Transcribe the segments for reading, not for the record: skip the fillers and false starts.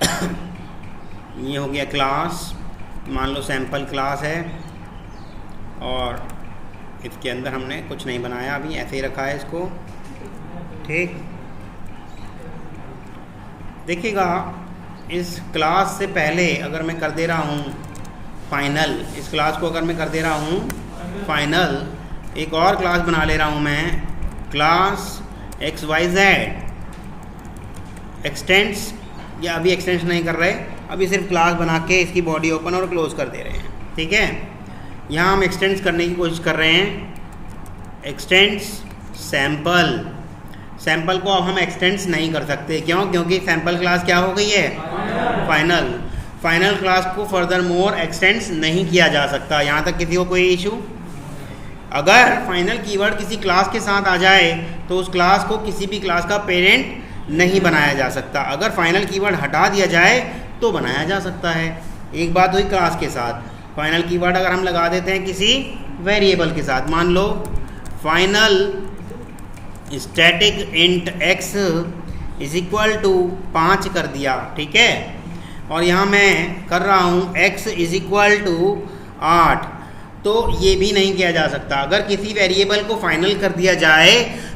ये हो गया क्लास, मान लो सैम्पल क्लास है और इसके अंदर हमने कुछ नहीं बनाया, अभी ऐसे ही रखा है इसको। ठीक, देखिएगा इस क्लास से पहले अगर मैं कर दे रहा हूँ फाइनल, इस क्लास को अगर मैं कर दे रहा हूँ फाइनल, एक और क्लास बना ले रहा हूँ मैं, क्लास XYZ एक्सटेंड्स, या अभी एक्सटेंड्स नहीं कर रहे, अभी सिर्फ क्लास बना के इसकी बॉडी ओपन और क्लोज कर दे रहे हैं। ठीक है, यहाँ हम एक्सटेंड्स करने की कोशिश कर रहे हैं, एक्सटेंड्स सैम्पल। सैम्पल को अब हम एक्सटेंड्स नहीं कर सकते, क्यों? क्योंकि सैम्पल क्लास क्या हो गई है? फाइनल। फाइनल क्लास को फर्दर मोर एक्सटेंड्स नहीं किया जा सकता। यहाँ तक किसी को कोई इशू? अगर फाइनल कीवर्ड किसी क्लास के साथ आ जाए तो उस क्लास को किसी भी क्लास का पेरेंट नहीं बनाया जा सकता। अगर फाइनल कीवर्ड हटा दिया जाए तो बनाया जा सकता है। एक बात हुई क्लास के साथ। फाइनल कीवर्ड अगर हम लगा देते हैं किसी वेरिएबल के साथ, मान लो final static int x is equal to 5 कर दिया, ठीक है, और यहाँ मैं कर रहा हूँ x इज इक्वल टू 8, तो ये भी नहीं किया जा सकता। अगर किसी वेरिएबल को फाइनल कर दिया जाए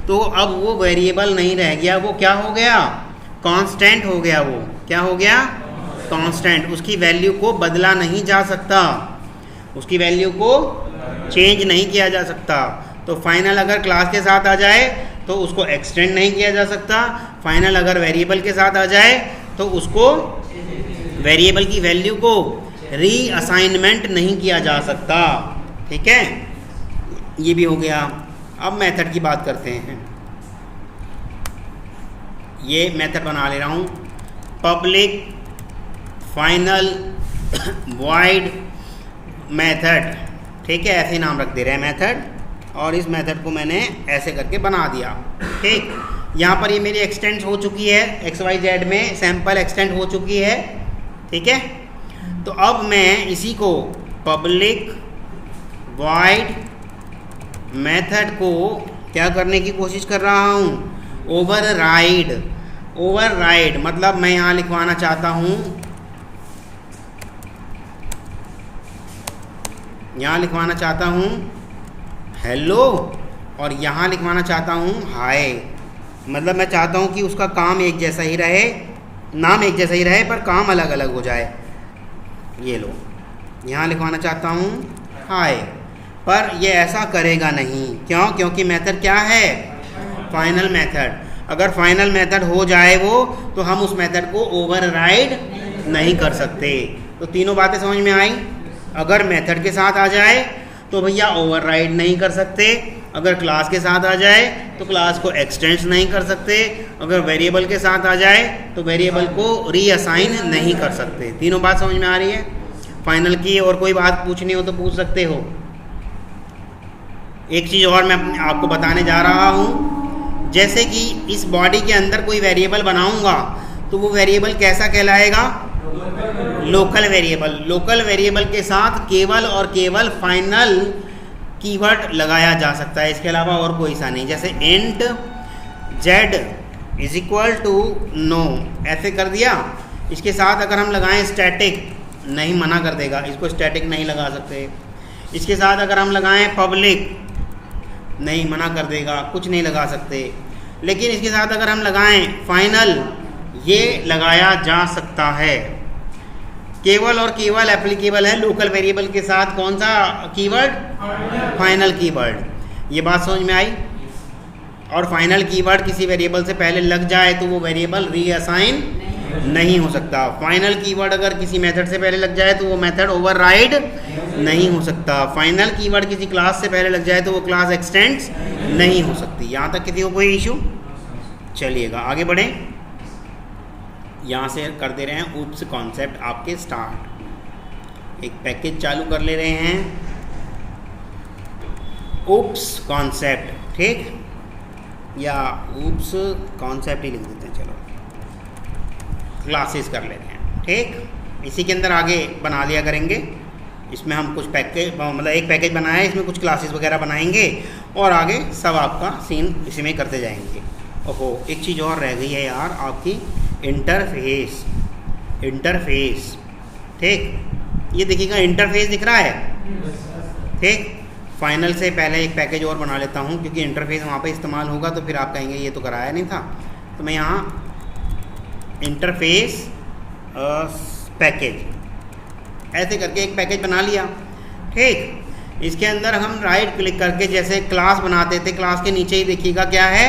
तो अब वो वेरिएबल नहीं रह गया, वो क्या हो गया? कांस्टेंट हो गया। वो क्या हो गया? कांस्टेंट। उसकी वैल्यू को बदला नहीं जा सकता, उसकी वैल्यू को चेंज नहीं किया जा सकता। तो फाइनल अगर क्लास के साथ आ जाए तो उसको एक्सटेंड नहीं किया जा सकता। फाइनल अगर वेरिएबल के साथ आ जाए तो उसको वेरिएबल की वैल्यू को रीअसाइनमेंट नहीं किया जा सकता। ठीक है, ये भी हो गया। अब मेथड की बात करते हैं। ये मेथड बना ले रहा हूँ, पब्लिक फाइनल वॉइड मेथड। ठीक है, ऐसे नाम रख दे रहे हैं मेथड, और इस मेथड को मैंने ऐसे करके बना दिया। ठीक, यहाँ पर ये मेरी एक्सटेंड हो चुकी है, XYZ में सैम्पल एक्सटेंड हो चुकी है। ठीक है, तो अब मैं इसी को पब्लिक वॉइड मेथड को क्या करने की कोशिश कर रहा हूँ? ओवरराइड। ओवरराइड मतलब मैं यहाँ लिखवाना चाहता हूँ, यहाँ लिखवाना चाहता हूँ हेलो, और यहाँ लिखवाना चाहता हूँ हाय। मतलब मैं चाहता हूँ कि उसका काम एक जैसा ही रहे, नाम एक जैसा ही रहे, पर काम अलग अलग हो जाए। ये लो, यहाँ लिखवाना चाहता हूँ हाय, पर ये ऐसा करेगा नहीं। क्यों? क्योंकि मेथड क्या है? Final method. अगर फाइनल मेथड हो जाए वो, तो हम उस मेथड को ओवरराइड नहीं कर सकते। तो तीनों बातें समझ में आई। अगर मेथड के साथ आ जाए तो भैया ओवरराइड नहीं कर सकते, अगर क्लास के साथ आ जाए तो क्लास को एक्सटेंड नहीं कर सकते, अगर वेरिएबल के साथ आ जाए तो वेरिएबल को रीअसाइन नहीं कर सकते। तीनों बात समझ में आ रही है? फाइनल की और कोई बात पूछनी हो तो पूछ सकते हो। एक चीज़ और मैं आपको बताने जा रहा हूँ, जैसे कि इस बॉडी के अंदर कोई वेरिएबल बनाऊंगा तो वो वेरिएबल कैसा कहलाएगा? Local variable. लोकल वेरिएबल के साथ केवल और केवल फाइनल कीवर्ड लगाया जा सकता है, इसके अलावा और कोई सा नहीं। जैसे int z is equal to no, ऐसे कर दिया। इसके साथ अगर हम लगाएं स्टैटिक, नहीं, मना कर देगा, इसको स्टैटिक नहीं लगा सकते। इसके साथ अगर हम लगाएं पब्लिक, नहीं, मना कर देगा, कुछ नहीं लगा सकते। लेकिन इसके साथ अगर हम लगाएं फाइनल, ये लगाया जा सकता है। केवल और केवल एप्लीकेबल है लोकल वेरिएबल के साथ कौन सा कीवर्ड? Final keyword. ये बात समझ में आई? और फाइनल कीवर्ड किसी वेरिएबल से पहले लग जाए तो वो वेरिएबल रीअसाइन नहीं हो सकता। फाइनल कीवर्ड अगर किसी मेथड से पहले लग जाए तो वो मेथड ओवरराइड नहीं हो सकता। फाइनल कीवर्ड किसी क्लास से पहले लग जाए तो वो क्लास एक्सटेंड्स नहीं हो सकती। यहाँ तक किसी को कोई इशू? चलिएगा आगे बढ़ें। यहाँ से कर दे रहे हैं ऊप्स कॉन्सेप्ट आपके स्टार्ट। एक पैकेज चालू कर ले रहे हैं, ऊप्स कॉन्सेप्ट, ठीक, या ऊप्स कॉन्सेप्ट ही लिख देते हैं। चलो क्लासेस कर ले रहे हैं, ठीक। इसी के अंदर आगे बना लिया करेंगे। इसमें हम कुछ पैकेज, मतलब एक पैकेज बनाया है, इसमें कुछ क्लासेस वगैरह बनाएंगे और आगे सब आपका सीन इसी में करते जाएंगे। ओहो, एक चीज़ और रह गई है यार, आपकी इंटरफेस। इंटरफेस। ठीक, ये देखिएगा इंटरफेस दिख रहा है। ठीक, फाइनल से पहले एक पैकेज और बना लेता हूँ क्योंकि इंटरफेस वहाँ पे इस्तेमाल होगा तो फिर आप कहेंगे ये तो कराया नहीं था। तो मैं यहाँ इंटरफेस पैकेज ऐसे करके एक पैकेज बना लिया। ठीक, इसके अंदर हम राइट क्लिक करके जैसे क्लास बनाते थे, क्लास के नीचे ही देखिएगा क्या है,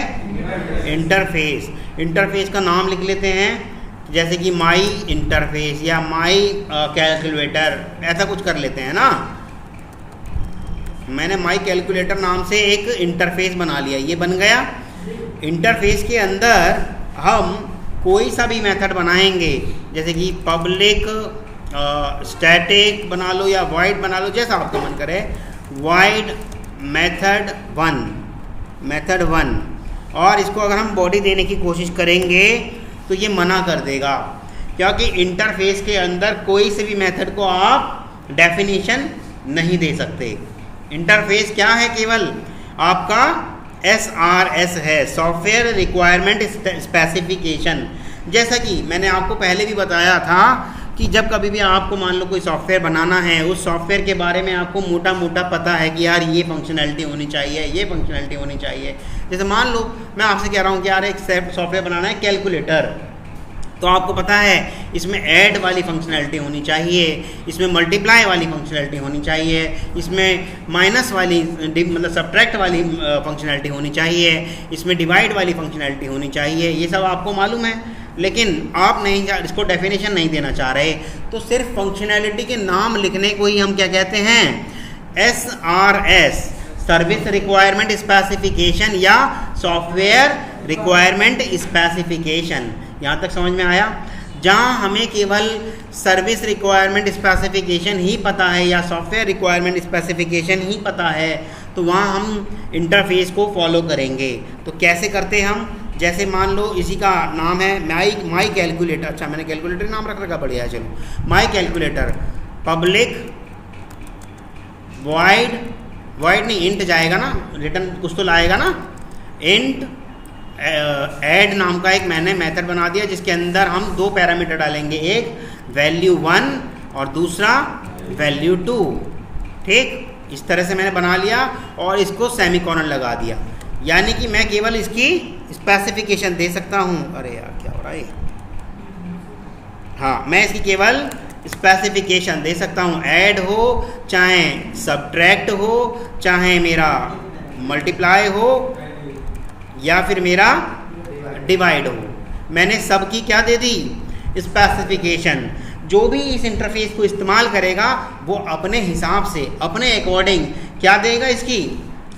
इंटरफेस। इंटरफेस का नाम लिख लेते हैं जैसे कि माई इंटरफेस या माई कैलकुलेटर, ऐसा कुछ कर लेते हैं ना। मैंने माई कैलकुलेटर नाम से एक इंटरफेस बना लिया, ये बन गया। इंटरफेस के अंदर हम कोई सा भी मेथड बनाएंगे जैसे कि पब्लिक स्टैटिक बना लो या वाइड बना लो, जैसा आपका मन करे। वाइड मेथड वन, और इसको अगर हम बॉडी देने की कोशिश करेंगे तो ये मना कर देगा क्योंकि इंटरफेस के अंदर कोई से भी मेथड को आप डेफिनेशन नहीं दे सकते। इंटरफेस क्या है, केवल आपका SRS है, सॉफ्टवेयर रिक्वायरमेंट स्पेसिफिकेशन। जैसा कि मैंने आपको पहले भी बताया था कि जब कभी भी आपको मान लो कोई सॉफ्टवेयर बनाना है, उस सॉफ्टवेयर के बारे में आपको मोटा मोटा पता है कि यार ये फंक्शनैलिटी होनी चाहिए, ये फंक्शनैलिटी होनी चाहिए। जैसे मान लो मैं आपसे कह रहा हूँ कि यार एक सॉफ्टवेयर बनाना है कैलकुलेटर, तो आपको पता है इसमें ऐड वाली फंक्शनैलिटी होनी चाहिए, इसमें मल्टीप्लाई वाली फंक्शनैलिटी होनी चाहिए, इसमें माइनस वाली मतलब सब्ट्रैक्ट वाली फंक्शनैलिटी होनी चाहिए, इसमें डिवाइड वाली फंक्शनैलिटी होनी चाहिए। ये सब आपको मालूम है, लेकिन आप नहीं इसको डेफिनेशन नहीं देना चाह रहे, तो सिर्फ फंक्शनैलिटी के नाम लिखने को ही हम क्या कहते हैं, SRS, सर्विस रिक्वायरमेंट स्पेसिफिकेशन या सॉफ्टवेयर रिक्वायरमेंट स्पेसिफिकेशन। यहाँ तक समझ में आया? जहाँ हमें केवल सर्विस रिक्वायरमेंट स्पेसिफिकेशन ही पता है या सॉफ्टवेयर रिक्वायरमेंट स्पेसिफिकेशन ही पता है, तो वहाँ हम इंटरफेस को फॉलो करेंगे। तो कैसे करते हैं हम? जैसे मान लो इसी का नाम है माई कैलकुलेटर। अच्छा, मैंने कैलकुलेटर नाम रख रखा, बढ़िया है। चलो, माई कैलकुलेटर पब्लिक वाइड नहीं, इंट जाएगा ना, रिटर्न कुछ तो लाएगा ना। इंट ऐड नाम का एक मैंने मेथड बना दिया जिसके अंदर हम दो पैरामीटर डालेंगे, एक वैल्यू 1 और दूसरा वैल्यू 2। ठीक, इस तरह से मैंने बना लिया और इसको सेमीकोलन लगा दिया, यानी कि मैं केवल इसकी स्पेसिफिकेशन दे सकता हूँ। अरे यार क्या हो रहा है? हाँ, मैं इसकी केवल स्पेसिफिकेशन दे सकता हूँ। ऐड हो चाहे सब्ट्रैक्ट हो, चाहे मेरा मल्टीप्लाई हो या फिर मेरा डिवाइड हो, मैंने सबकी क्या दे दी, स्पेसिफिकेशन। जो भी इस इंटरफेस को इस्तेमाल करेगा वो अपने हिसाब से, अपने अकॉर्डिंग क्या देगा, इसकी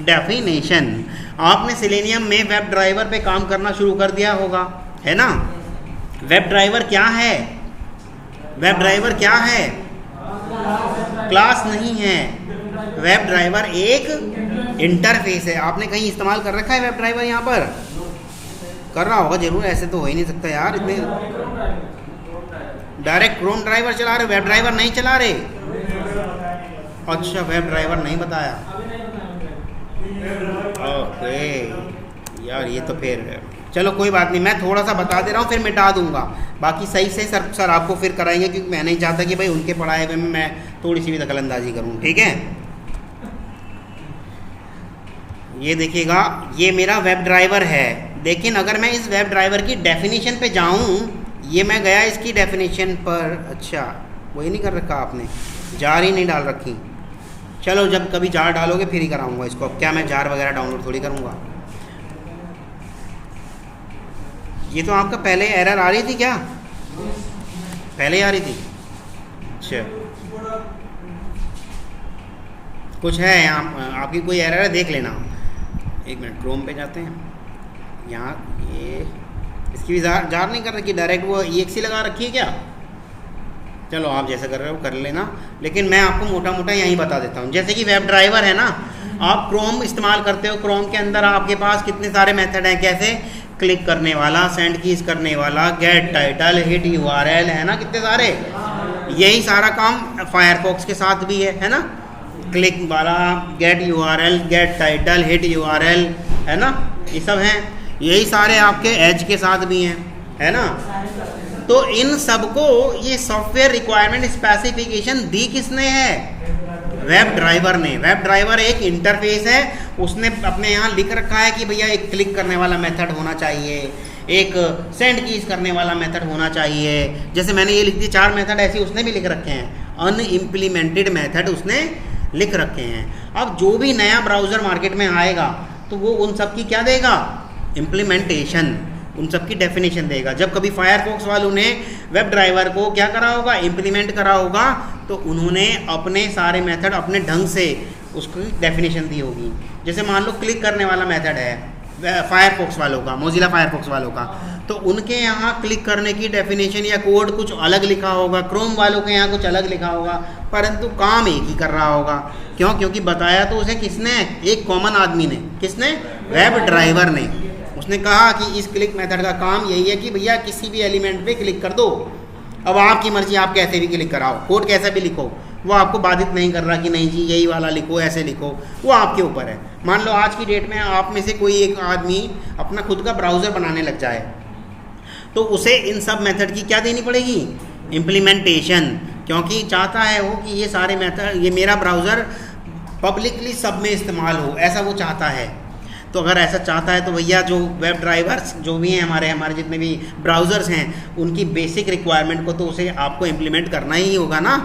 डेफिनेशन। आपने सेलेनियम में वेब ड्राइवर पे काम करना शुरू कर दिया होगा, है ना? वेब ड्राइवर क्या है? वेब ड्राइवर क्या है? क्लास नहीं है। वेब ड्राइवर एक इंटरफेस है। आपने कहीं इस्तेमाल कर रखा है वेब ड्राइवर? यहाँ पर कर रहा होगा जरूर, ऐसे तो हो ही नहीं सकता यार। इतने डायरेक्ट क्रोम ड्राइवर चला रहे, वेब ड्राइवर नहीं चला रहे? अच्छा, वेब ड्राइवर नहीं बताया। ओके यार, ये तो फिर चलो कोई बात नहीं, मैं थोड़ा सा बता दे रहा हूँ, फिर मिटा दूंगा। बाकी सही से सर आपको फिर कराएंगे, क्योंकि मैं नहीं चाहता कि भाई उनके पढ़ाए हुए में मैं थोड़ी सी भी दखलंदाजी करूँ। ठीक है, ये देखिएगा, ये मेरा वेब ड्राइवर है। लेकिन अगर मैं इस वेब ड्राइवर की डेफिनेशन पे जाऊँ, ये मैं गया इसकी डेफिनेशन पर। अच्छा, वही नहीं कर रखा आपने, जार ही नहीं डाल रखी। चलो, जब कभी जार डालोगे फिर ही कराऊंगा इसको। अब क्या मैं जार वगैरह डाउनलोड थोड़ी करूंगा। ये तो आपका पहले एरर आ रही थी क्या? पहले आ रही थी? अच्छा, कुछ है यहाँ आपकी कोई एरर है, देख लेना। एक मिनट, क्रोम पे जाते हैं। यहाँ ये इसकी भी जार नहीं कर रखी, डायरेक्ट वो EXE लगा रखी है क्या? चलो, आप जैसा कर रहे हो कर लेना, लेकिन मैं आपको मोटा मोटा यहीं बता देता हूँ। जैसे कि वेब ड्राइवर है ना, आप क्रोम इस्तेमाल करते हो, क्रोम के अंदर आपके पास कितने सारे मेथड हैं। कैसे? क्लिक करने वाला, सेंड कीज करने वाला, गेट टाइटल, हिट URL, है ना, कितने सारे। यही सारा काम फायरफॉक्स के साथ भी है ना? क्लिक वाला, get URL, get title, hit URL, है ना, ये सब हैं। यही सारे आपके एज के साथ भी हैं, है ना? तो इन सबको ये सॉफ्टवेयर रिक्वायरमेंट स्पेसिफिकेशन दी किसने है? वेब ड्राइवर ने। वेब ड्राइवर एक इंटरफेस है, उसने अपने यहाँ लिख रखा है कि भैया एक क्लिक करने वाला मेथड होना चाहिए, एक सेंड कीज करने वाला मेथड होना चाहिए। जैसे मैंने ये लिख दी 4 मेथड, ऐसे उसने भी लिख रखे हैं, अनइम्प्लीमेंटेड मेथड उसने लिख रखे हैं। अब जो भी नया ब्राउज़र मार्केट में आएगा तो वो उन सब की क्या देगा? इम्प्लीमेंटेशन, उन सब की डेफिनेशन देगा। जब कभी फायरफॉक्स वालों ने वेब ड्राइवर को क्या करा होगा? इम्प्लीमेंट करा होगा, तो उन्होंने अपने सारे मेथड अपने ढंग से उसकी डेफिनेशन दी होगी। जैसे मान लो क्लिक करने वाला मेथड है फायरफॉक्स वालों का, मोजिला फायरफॉक्स वालों का, तो उनके यहाँ क्लिक करने की डेफिनेशन या कोड कुछ अलग लिखा होगा, क्रोम वालों के यहाँ कुछ अलग लिखा होगा, परंतु काम एक ही कर रहा होगा। क्यों? क्योंकि बताया तो उसे किसने? एक कॉमन आदमी ने। किसने? वेब ड्राइवर ने। उसने कहा कि इस क्लिक मेथड का काम यही है कि भैया किसी भी एलिमेंट पे क्लिक कर दो, अब आपकी मर्जी, आप कैसे भी क्लिक कराओ, कोड कैसा भी लिखो, वो आपको बाधित नहीं कर रहा कि नहीं जी यही वाला लिखो, ऐसे लिखो, वो आपके ऊपर है। मान लो आज की डेट में आप में से कोई एक आदमी अपना खुद का ब्राउज़र बनाने लग जाए, तो उसे इन सब मेथड की क्या देनी पड़ेगी? इम्प्लीमेंटेशन। क्योंकि चाहता है वो कि ये सारे मेथड, ये मेरा ब्राउज़र पब्लिकली सब में इस्तेमाल हो, ऐसा वो चाहता है। तो अगर ऐसा चाहता है तो भैया जो वेब ड्राइवर्स जो भी हैं हमारे जितने भी ब्राउज़र्स हैं, उनकी बेसिक रिक्वायरमेंट को तो उसे आपको इम्प्लीमेंट करना ही होगा ना।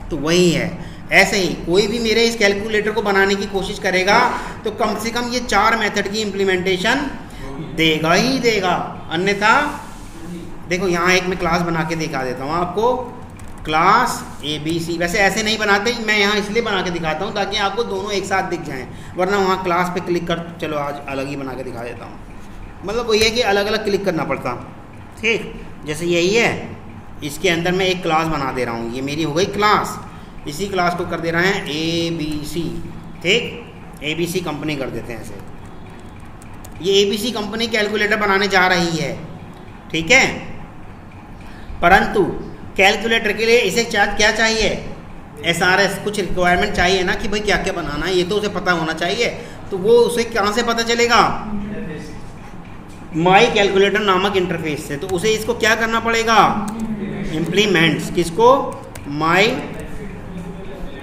तो वही है। ऐसे ही कोई भी मेरे इस कैलकुलेटर को बनाने की कोशिश करेगा तो कम से कम ये 4 मेथड की इम्प्लीमेंटेशन देगा ही देगा, अन्यथा देखो यहाँ एक मैं क्लास बना के दिखा देता हूँ आपको, क्लास ABC। वैसे ऐसे नहीं बनाते, मैं यहाँ इसलिए बना के दिखाता हूँ ताकि आपको दोनों एक साथ दिख जाएं, वरना वहाँ क्लास पे क्लिक कर, चलो आज अलग ही बना के दिखा देता हूँ। मतलब वही है कि अलग अलग क्लिक करना पड़ता। ठीक, जैसे यही है, इसके अंदर मैं एक क्लास बना दे रहा हूँ, ये मेरी हो गई क्लास। इसी क्लास को कर दे रहे हैं ABC। ठीक, ABC कंपनी कर देते हैं ऐसे। ये ABC कंपनी कैलकुलेटर बनाने जा रही है, ठीक है, परंतु कैलकुलेटर के लिए इसे क्या चाहिए? SRS, कुछ रिक्वायरमेंट चाहिए ना कि भाई क्या क्या बनाना है, ये तो उसे पता होना चाहिए। तो वो उसे कहाँ से पता चलेगा? माई कैलकुलेटर नामक इंटरफेस से। तो उसे इसको क्या करना पड़ेगा? इम्प्लीमेंट्स। किसको? माई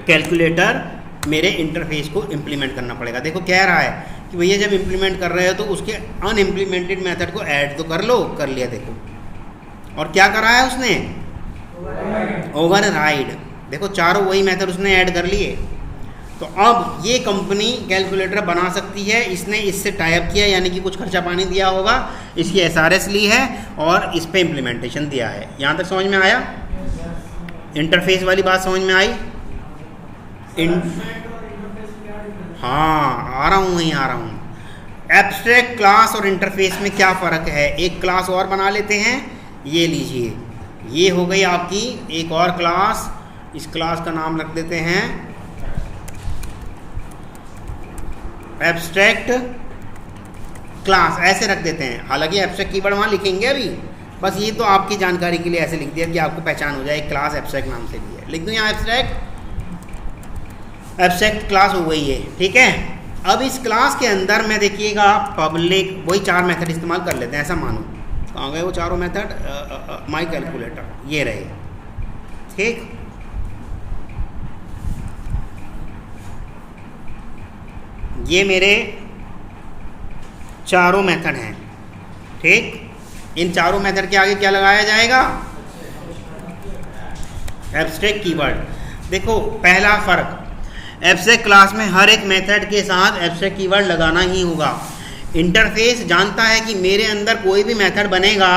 कैलकुलेटर मेरे इंटरफेस को इम्प्लीमेंट करना पड़ेगा। देखो कह रहा है कि भैया जब इम्प्लीमेंट कर रहे हो तो उसके अनइम्प्लीमेंटेड मेथड को ऐड तो कर लो, कर लिया। देखो, और क्या करा है उसने? ओवरराइड। देखो चारों वही मेथड उसने ऐड कर लिए। तो अब ये कंपनी कैलकुलेटर बना सकती है, इसने इससे टाई अप किया, यानी कि कुछ खर्चा पानी दिया होगा, इसकी SRS ली है और इस पे इम्प्लीमेंटेशन दिया है। यहाँ तक समझ में आया? इंटरफेस वाली बात समझ में आई? हाँ, आ रहा हूँ। एब्स्ट्रैक्ट क्लास और इंटरफेस में क्या फ़र्क है? एक क्लास और बना लेते हैं, ये लीजिए, ये हो गई आपकी एक और क्लास। इस क्लास का नाम रख देते हैं एब्स्ट्रैक्ट क्लास, ऐसे रख देते हैं। हालांकि एब्स्ट्रैक्ट कीवर्ड वहाँ लिखेंगे अभी, बस ये तो आपकी जानकारी के लिए ऐसे लिख दिया कि आपको पहचान हो जाए, एक क्लास एब्स्ट्रैक्ट नाम से भी है। लिख दूँ यहाँ एब्स्ट्रैक्ट क्लास हो गई है, ठीक है। अब इस क्लास के अंदर में देखिएगा पब्लिक, वही 4 मेथड इस्तेमाल कर लेते हैं, ऐसा मानो। कहाँ गए वो चारों मेथड? माई कैलकुलेटर, ये रहे, ठीक। ये मेरे चारों मेथड हैं, ठीक। इन चारों मेथड के आगे क्या लगाया जाएगा? Abstract keyword. देखो पहला फ़र्क, एब्स्ट्रैक्ट क्लास में हर एक मेथड के साथ एब्स्ट्रैक्ट कीवर्ड लगाना ही होगा। इंटरफेस जानता है कि मेरे अंदर कोई भी मेथड बनेगा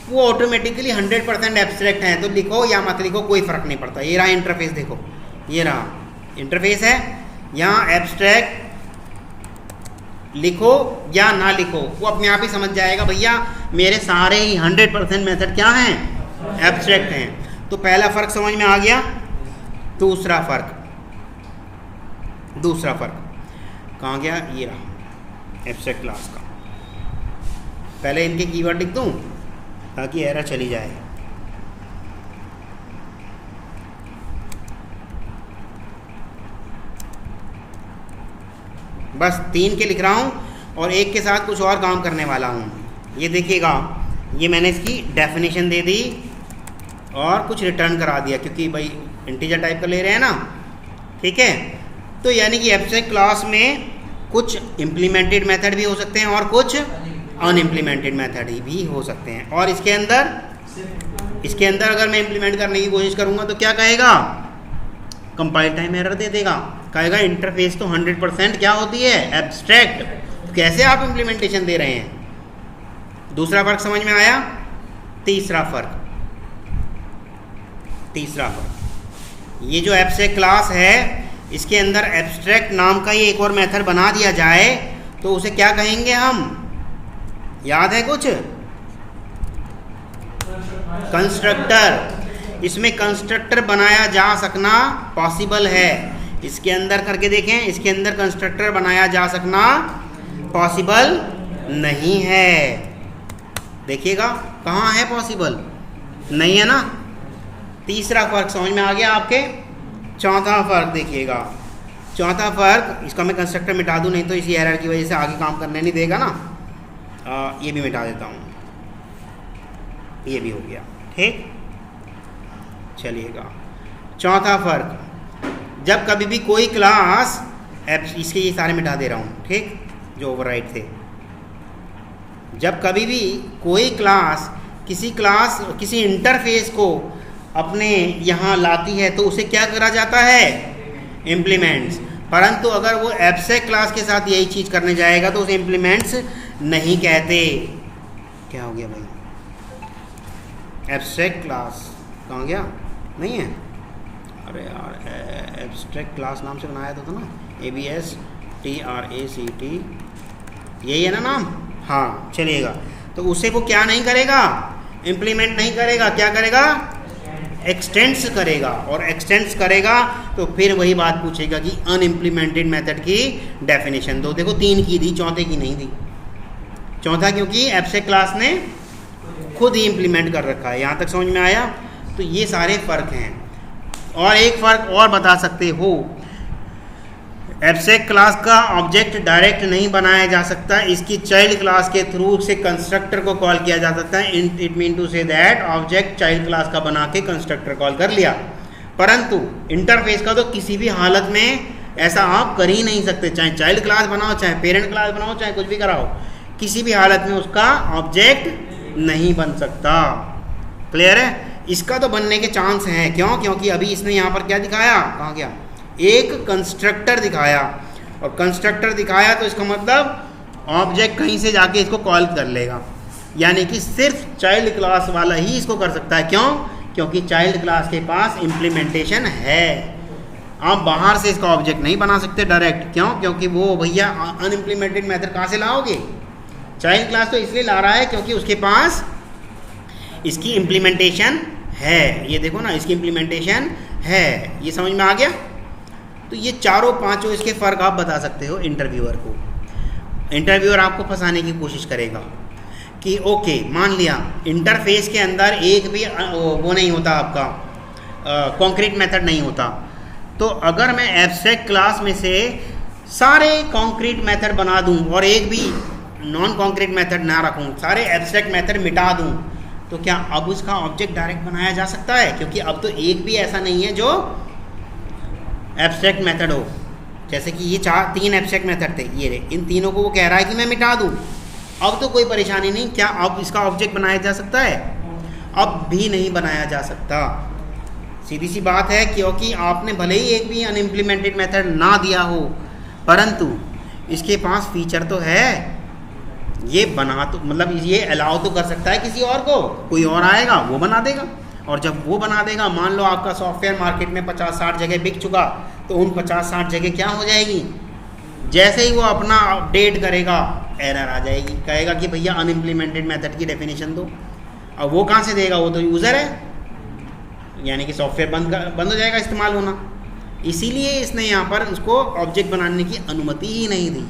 वो ऑटोमेटिकली 100% एब्स्ट्रैक्ट है, तो लिखो या मत लिखो कोई फ़र्क नहीं पड़ता। ये रहा इंटरफेस, देखो ये रहा इंटरफेस है। यहाँ एब्स्ट्रैक्ट लिखो या ना लिखो, वो अपने आप ही समझ जाएगा भैया मेरे सारे ही 100% मेथड क्या हैं? एब्स्ट्रैक्ट हैं। तो पहला फ़र्क समझ में आ गया। दूसरा फ़र्क कहाँ गया? ये रहा एब्स्ट्रैक्ट क्लास का। पहले इनके कीवर्ड लिख दूँ ताकि एरर चली जाए। बस 3 के लिख रहा हूँ और एक के साथ कुछ और काम करने वाला हूँ। ये देखिएगा, ये मैंने इसकी डेफिनेशन दे दी और कुछ रिटर्न करा दिया, क्योंकि भाई इंटीजर टाइप का ले रहे हैं ना, ठीक है। तो यानी कि एब्स्ट्रैक्ट क्लास में कुछ इम्प्लीमेंटेड मेथड भी हो सकते हैं और कुछ अनइम्प्लीमेंटेड मेथड भी हो सकते हैं। और इसके अंदर अगर मैं इम्प्लीमेंट करने की कोशिश करूंगा तो क्या कहेगा, कंपाइल टाइम एरर दे देगा, कहेगा इंटरफेस तो 100% क्या होती है, एब्स्ट्रैक्ट। तो कैसे आप इम्प्लीमेंटेशन दे रहे हैं। दूसरा फर्क समझ में आया। तीसरा फर्क, ये जो एब्स्ट्रैक्ट क्लास है इसके अंदर एब्स्ट्रैक्ट नाम का ये एक और मेथड बना दिया जाए तो उसे क्या कहेंगे हम, याद है कुछ, कंस्ट्रक्टर। इसमें कंस्ट्रक्टर बनाया जा सकना पॉसिबल है। इसके अंदर करके देखें, इसके अंदर कंस्ट्रक्टर बनाया जा सकना पॉसिबल नहीं है। देखिएगा कहाँ है पॉसिबल, नहीं है ना। तीसरा फर्क समझ में आ गया आपके। चौथा फर्क देखिएगा, चौथा फर्क, इसका मैं कंस्ट्रक्टर मिटा दूं, नहीं तो इसी एरर की वजह से आगे काम करने नहीं देगा ना। ये भी मिटा देता हूँ, ये भी हो गया, ठीक। चलिएगा, चौथा फर्क, जब कभी भी कोई क्लास, इसके ये सारे मिटा दे रहा हूँ, ठीक, जो ओवरराइड थे। जब कभी भी कोई क्लास किसी इंटरफेस को अपने यहाँ लाती है तो उसे क्या करा जाता है, इम्प्लीमेंट्स। परंतु अगर वो एब्स्ट्रैक्ट क्लास के साथ यही चीज़ करने जाएगा तो उसे इम्प्लीमेंट्स नहीं कहते। क्या हो गया भाई, एब्स्ट्रैक्ट क्लास कहाँ गया, नहीं है, अरे यार एब्स्ट्रैक्ट क्लास नाम से बनाया था ना, ABSTRACT, यही है ना नाम, हाँ। चलिएगा, तो उसे वो क्या नहीं करेगा, इम्प्लीमेंट नहीं करेगा, क्या करेगा, एक्सटेंड्स करेगा। और एक्सटेंड्स करेगा तो फिर वही बात पूछेगा कि अनइम्प्लीमेंटेड मेथड की डेफिनेशन दो। देखो 3 की दी, चौथे की नहीं दी। चौथा क्योंकि एब्स्ट्रैक्ट क्लास ने खुद ही इम्प्लीमेंट कर रखा है। यहाँ तक समझ में आया। तो ये सारे फ़र्क हैं। और एक फ़र्क और बता सकते हो, एब्स्ट्रैक्ट क्लास का ऑब्जेक्ट डायरेक्ट नहीं बनाया जा सकता, इसकी चाइल्ड क्लास के थ्रू से कंस्ट्रक्टर को कॉल किया जा सकता है। It mean to say that object child class का बना के कंस्ट्रक्टर कॉल कर लिया। परंतु इंटरफेस का तो किसी भी हालत में ऐसा आप कर ही नहीं सकते, चाहे चाइल्ड क्लास बनाओ, चाहे पेरेंट क्लास बनाओ, चाहे कुछ भी कराओ, किसी भी हालत में उसका ऑब्जेक्ट नहीं बन सकता। क्लियर है। इसका तो बनने के चांस हैं। क्यों, क्योंकि अभी इसने यहाँ पर क्या दिखाया, कहाँ गया, एक कंस्ट्रक्टर दिखाया। और कंस्ट्रक्टर दिखाया तो इसका मतलब ऑब्जेक्ट कहीं से जाके इसको कॉल कर लेगा, यानी कि सिर्फ चाइल्ड क्लास वाला ही इसको कर सकता है। क्यों, क्योंकि चाइल्ड क्लास के पास इम्प्लीमेंटेशन है। आप बाहर से इसका ऑब्जेक्ट नहीं बना सकते डायरेक्ट। क्यों, क्योंकि वो भैया अनइम्प्लीमेंटेड मेथड कहाँ से लाओगे। चाइल्ड क्लास तो इसलिए ला रहा है क्योंकि उसके पास इसकी इम्प्लीमेंटेशन है। ये देखो ना, इसकी इम्प्लीमेंटेशन है। ये समझ में आ गया। तो ये चारों पांचों इसके फ़र्क आप बता सकते हो इंटरव्यूअर को। इंटरव्यूअर आपको फंसाने की कोशिश करेगा कि ओके, मान लिया इंटरफेस के अंदर एक भी वो नहीं होता, आपका कॉन्क्रीट मेथड नहीं होता, तो अगर मैं एब्स्ट्रैक्ट क्लास में से सारे कॉन्क्रीट मेथड बना दूं और एक भी नॉन कॉन्क्रीट मेथड ना रखूं, सारे एब्स्ट्रैक्ट मेथड मिटा दूं, तो क्या अब उसका ऑब्जेक्ट डायरेक्ट बनाया जा सकता है? क्योंकि अब तो एक भी ऐसा नहीं है जो एब्स्ट्रैक्ट मेथड हो। जैसे कि ये 3 एब्स्ट्रैक्ट मेथड थे, ये इन तीनों को वो कह रहा है कि मैं मिटा दूं। अब तो कोई परेशानी नहीं। क्या अब इसका ऑब्जेक्ट बनाया जा सकता है? अब भी नहीं बनाया जा सकता। सीधी सी बात है, क्योंकि आपने भले ही एक भी अनइम्प्लीमेंटेड मेथड ना दिया हो, परंतु इसके पास फीचर तो है, ये बना तो मतलब ये अलाउ तो कर सकता है किसी और को। कोई और आएगा वो बना देगा, और जब वो बना देगा, मान लो आपका सॉफ्टवेयर मार्केट में 50-60 जगह बिक चुका, तो उन 50-60 जगह क्या हो जाएगी, जैसे ही वो अपना अपडेट करेगा एरर आ जाएगी, कहेगा कि भैया अनइम्प्लीमेंटेड मेथड की डेफिनेशन दो। अब वो कहाँ से देगा, वो तो यूज़र है, यानी कि सॉफ्टवेयर बंद हो जाएगा इस्तेमाल होना। इसीलिए इसने यहाँ पर उसको ऑब्जेक्ट बनाने की अनुमति ही नहीं दी।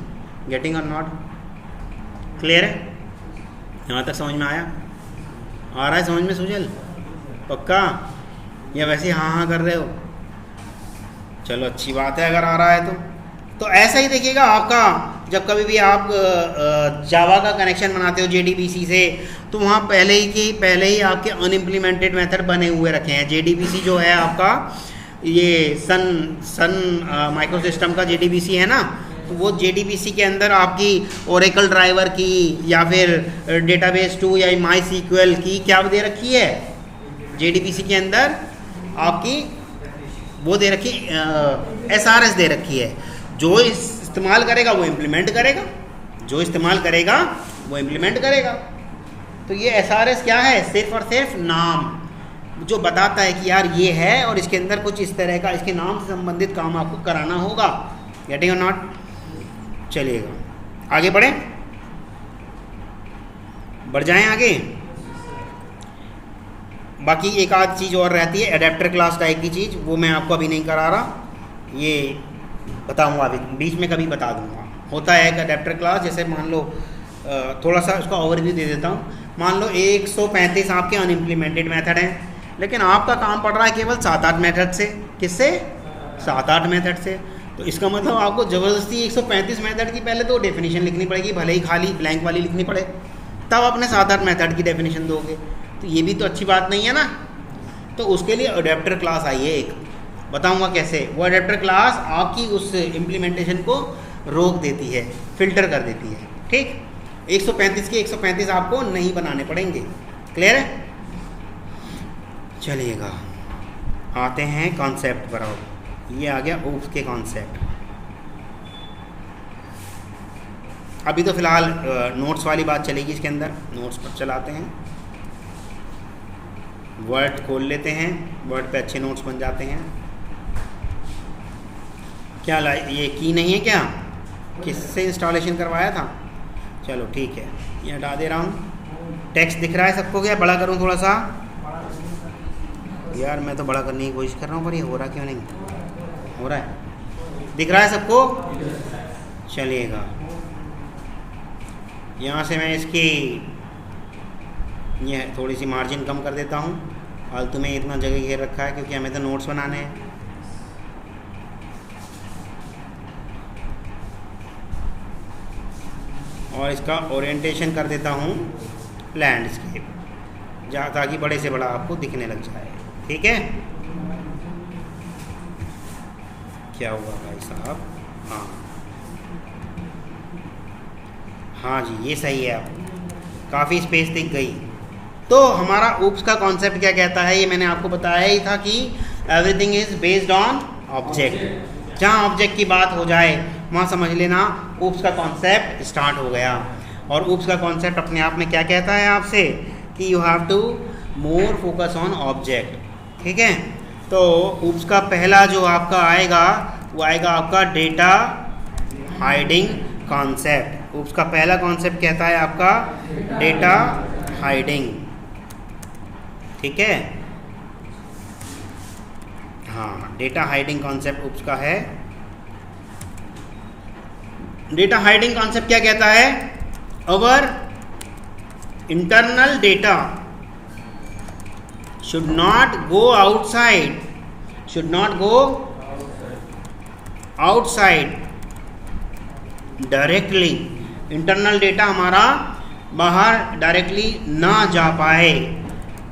गेटिंग और नॉट क्लियर है? यहाँ तक समझ में आया? आ रहा है समझ में सुजल? पक्का? या वैसे हाँ कर रहे हो? चलो अच्छी बात है अगर आ रहा है तो ऐसा ही देखिएगा आपका। जब कभी भी आप जावा का कनेक्शन बनाते हो JDBC से, तो वहाँ पहले ही आपके अनइम्प्लीमेंटेड मेथड बने हुए रखे हैं। JDBC जो है आपका, ये सन माइक्रोसिस्टम का JDBC है ना, तो वो JDBC के अंदर आपकी ओरेकल ड्राइवर की या फिर डेटाबेस 2 या MySQL की क्या दे रखी है, JDBC के अंदर आपकी वो दे रखी SRS दे रखी है। जो इस्तेमाल करेगा वो इम्प्लीमेंट करेगा, जो इस्तेमाल करेगा वो इम्प्लीमेंट करेगा। तो ये SRS क्या है, सिर्फ और सिर्फ नाम जो बताता है कि यार ये है और इसके अंदर कुछ इस तरह का इसके नाम से संबंधित काम आपको कराना होगा। गेटिंग और नॉट? चलिएगा आगे बढ़ जाएं आगे। बाकी एक आध चीज़ और रहती है एडेप्टर क्लास टाइप की चीज़, वो मैं आपको अभी नहीं करा रहा, ये बताऊंगा अभी बीच में कभी बता दूंगा। होता है एक एडेप्टर क्लास, जैसे मान लो थोड़ा सा उसका ओवरव्यू दे देता हूँ। मान लो 135 आपके अनइम्प्लीमेंटेड मेथड हैं, लेकिन आपका काम पड़ रहा है केवल 7-8 मेथड से। किससे? 7-8 मेथड से। तो इसका मतलब आपको ज़बरदस्ती 135 मेथड की पहले तो डेफिनेशन लिखनी पड़ेगी, भले ही खाली ब्लैंक वाली लिखनी पड़े, तब अपने 7-8 मेथड की डेफिनेशन दोगे। तो ये भी तो अच्छी बात नहीं है ना। तो उसके लिए अडेप्टर क्लास आई है एक, बताऊंगा कैसे। वो अडेप्टर क्लास आपकी उस इम्प्लीमेंटेशन को रोक देती है, फिल्टर कर देती है। ठीक, 135 के 135 आपको नहीं बनाने पड़ेंगे। क्लियर है? चलिएगा आते हैं कॉन्सेप्ट पर। अब ये आ गया OOPS के कॉन्सेप्ट। अभी तो फिलहाल नोट्स वाली बात चलेगी इसके अंदर। नोट्स पर चलाते हैं, वर्ड खोल लेते हैं, वर्ड पे अच्छे नोट्स बन जाते हैं। क्या ये की नहीं है क्या? किससे इंस्टॉलेशन करवाया था? चलो ठीक है, ये हटा दे रहा हूँ। टेक्स्ट दिख रहा है सबको? क्या बड़ा करूँ थोड़ा सा? यार मैं तो बड़ा करने की कोशिश कर रहा हूँ, पर ये हो रहा क्यों नहीं? हो रहा है, दिख रहा है सबको? चलिएगा यहाँ से मैं इसकी ये थोड़ी सी मार्जिन कम कर देता हूँ। फालतू में इतना जगह घेर रखा है क्योंकि हमें तो नोट्स बनाने हैं। और इसका ओरिएंटेशन कर देता हूँ लैंडस्केप, जहाँ ताकि बड़े से बड़ा आपको दिखने लग जाए। ठीक है, क्या हुआ भाई साहब? हाँ जी, ये सही है। आप काफ़ी स्पेस दिख गई। तो हमारा OOPS का कॉन्सेप्ट क्या कहता है, ये मैंने आपको बताया ही था कि everything is based on object. जहाँ ऑब्जेक्ट की बात हो जाए वहाँ समझ लेना OOPS का कॉन्सेप्ट स्टार्ट हो गया। और OOPS का कॉन्सेप्ट अपने आप में क्या कहता है आपसे कि you have to more focus on object. ठीक है, तो OOPS का पहला जो आपका आएगा वो आएगा आपका डेटा हाइडिंग कॉन्सेप्ट। OOPS का पहला कॉन्सेप्ट कहता है आपका डेटा हाइडिंग। ठीक है, हाँ, डेटा हाइडिंग कॉन्सेप्ट OOPS का है। डेटा हाइडिंग कॉन्सेप्ट क्या कहता है? Our internal data should not go outside, should not go outside directly। Internal data हमारा बाहर डायरेक्टली ना जा पाए।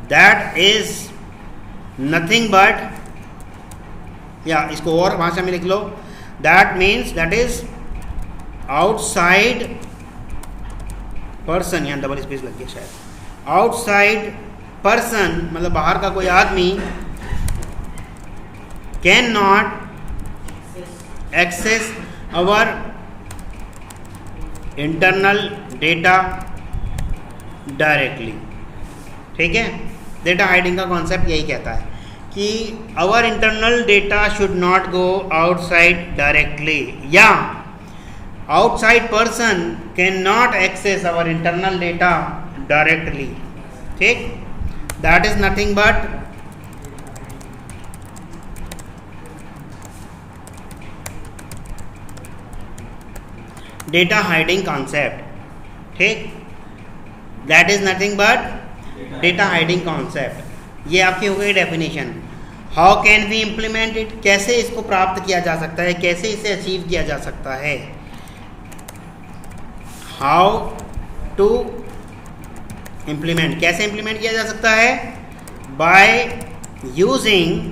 दैट इज नथिंग बट, या इसको और भाषा में लिख लो, that means that is outside person. यहाँ डबल स्पेस लग गया शायद। आउटसाइड पर्सन मतलब बाहर का कोई आदमी can not access our internal data directly. ठीक है, डेटा हाइडिंग का कॉन्सेप्ट यही कहता है कि our internal data should not go outside directly, या outside person can not access our internal data directly. ठीक, that is nothing but data hiding concept. ठीक, that is nothing but data hiding concept. ये आपकी हो गई definition. How can we implement it, कैसे इसको प्राप्त किया जा सकता है, कैसे इसे अचीव किया जा सकता है। हाउ टू इम्प्लीमेंट कैसे इम्प्लीमेंट किया जा सकता है? By using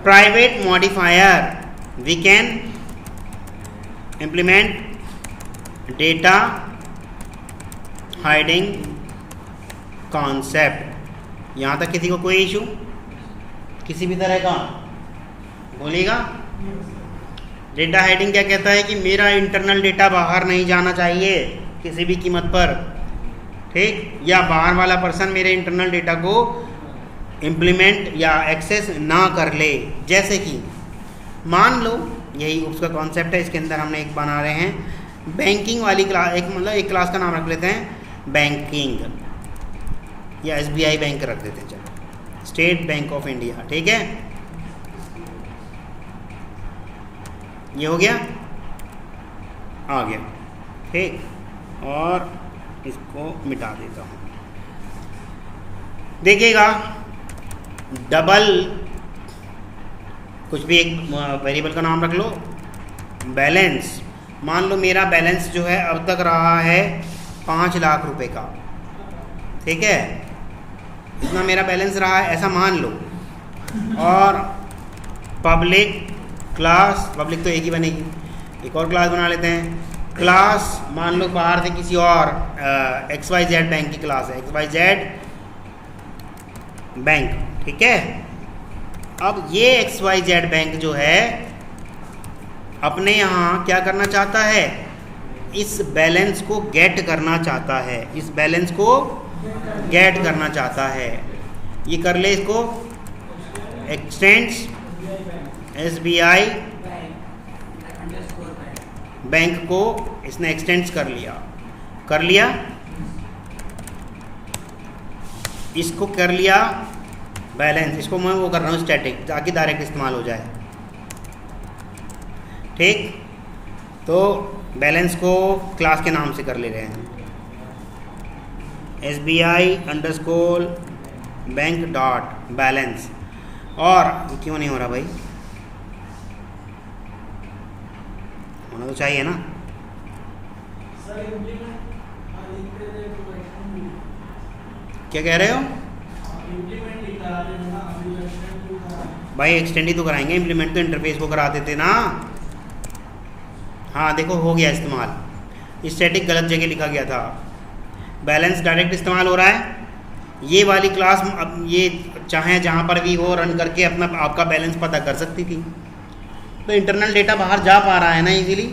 private modifier we can implement data hiding concept. यहाँ तक किसी को कोई इशू किसी भी तरह का? बोलिएगा। डेटा हाइडिंग क्या कहता है कि मेरा इंटरनल डेटा बाहर नहीं जाना चाहिए किसी भी कीमत पर, ठीक, या बाहर वाला पर्सन मेरे इंटरनल डेटा को इम्प्लीमेंट या एक्सेस ना कर ले। जैसे कि मान लो यही उसका कॉन्सेप्ट है, इसके अंदर हमने एक बना रहे हैं बैंकिंग वाली क्लास, एक मतलब एक क्लास का नाम रख लेते हैं बैंकिंग, या SBI बैंक रख देते हैं, चलो स्टेट बैंक ऑफ इंडिया, ठीक है। ये हो गया, आ गया, ठीक, और इसको मिटा देता हूँ। देखिएगा डबल कुछ भी एक वेरिएबल का नाम रख लो, बैलेंस, मान लो मेरा बैलेंस जो है अब तक रहा है 5 लाख रुपए का, ठीक है, इतना मेरा बैलेंस रहा है ऐसा मान लो। और पब्लिक क्लास, पब्लिक तो एक ही बनेगी, एक और क्लास बना लेते हैं, क्लास मान लो बाहर से किसी और XYZ बैंक की क्लास है, XYZ बैंक, ठीक है। अब ये XYZ बैंक जो है अपने यहाँ क्या करना चाहता है, इस बैलेंस को गेट करना चाहता है, इस बैलेंस को गेट करना चाहता है। ये कर ले इसको, एक्सटेंड्स SBI बैंक को इसने एक्सटेंड्स कर लिया, इसको कर लिया बैलेंस, इसको मैं वो कर रहा हूँ स्टैटिक ताकि डायरेक्ट इस्तेमाल हो जाए, ठीक। तो बैलेंस को क्लास के नाम से कर ले रहे हैं, SBI_ बैंक डॉट बैलेंस। और ये क्यों नहीं हो रहा भाई, होना तो चाहिए ना। क्या कह रहे हो भाई? एक्सटेंड ही तो कराएंगे, इम्प्लीमेंट तो इंटरफेस को करा देते ना। हाँ देखो हो गया इस्तेमाल, स्टैटिक गलत जगह लिखा गया था, बैलेंस डायरेक्ट इस्तेमाल हो रहा है। ये वाली क्लास अब ये चाहे जहाँ पर भी हो रन करके अपना आपका बैलेंस पता कर सकती थी, तो इंटरनल डेटा बाहर जा पा रहा है ना इजीली।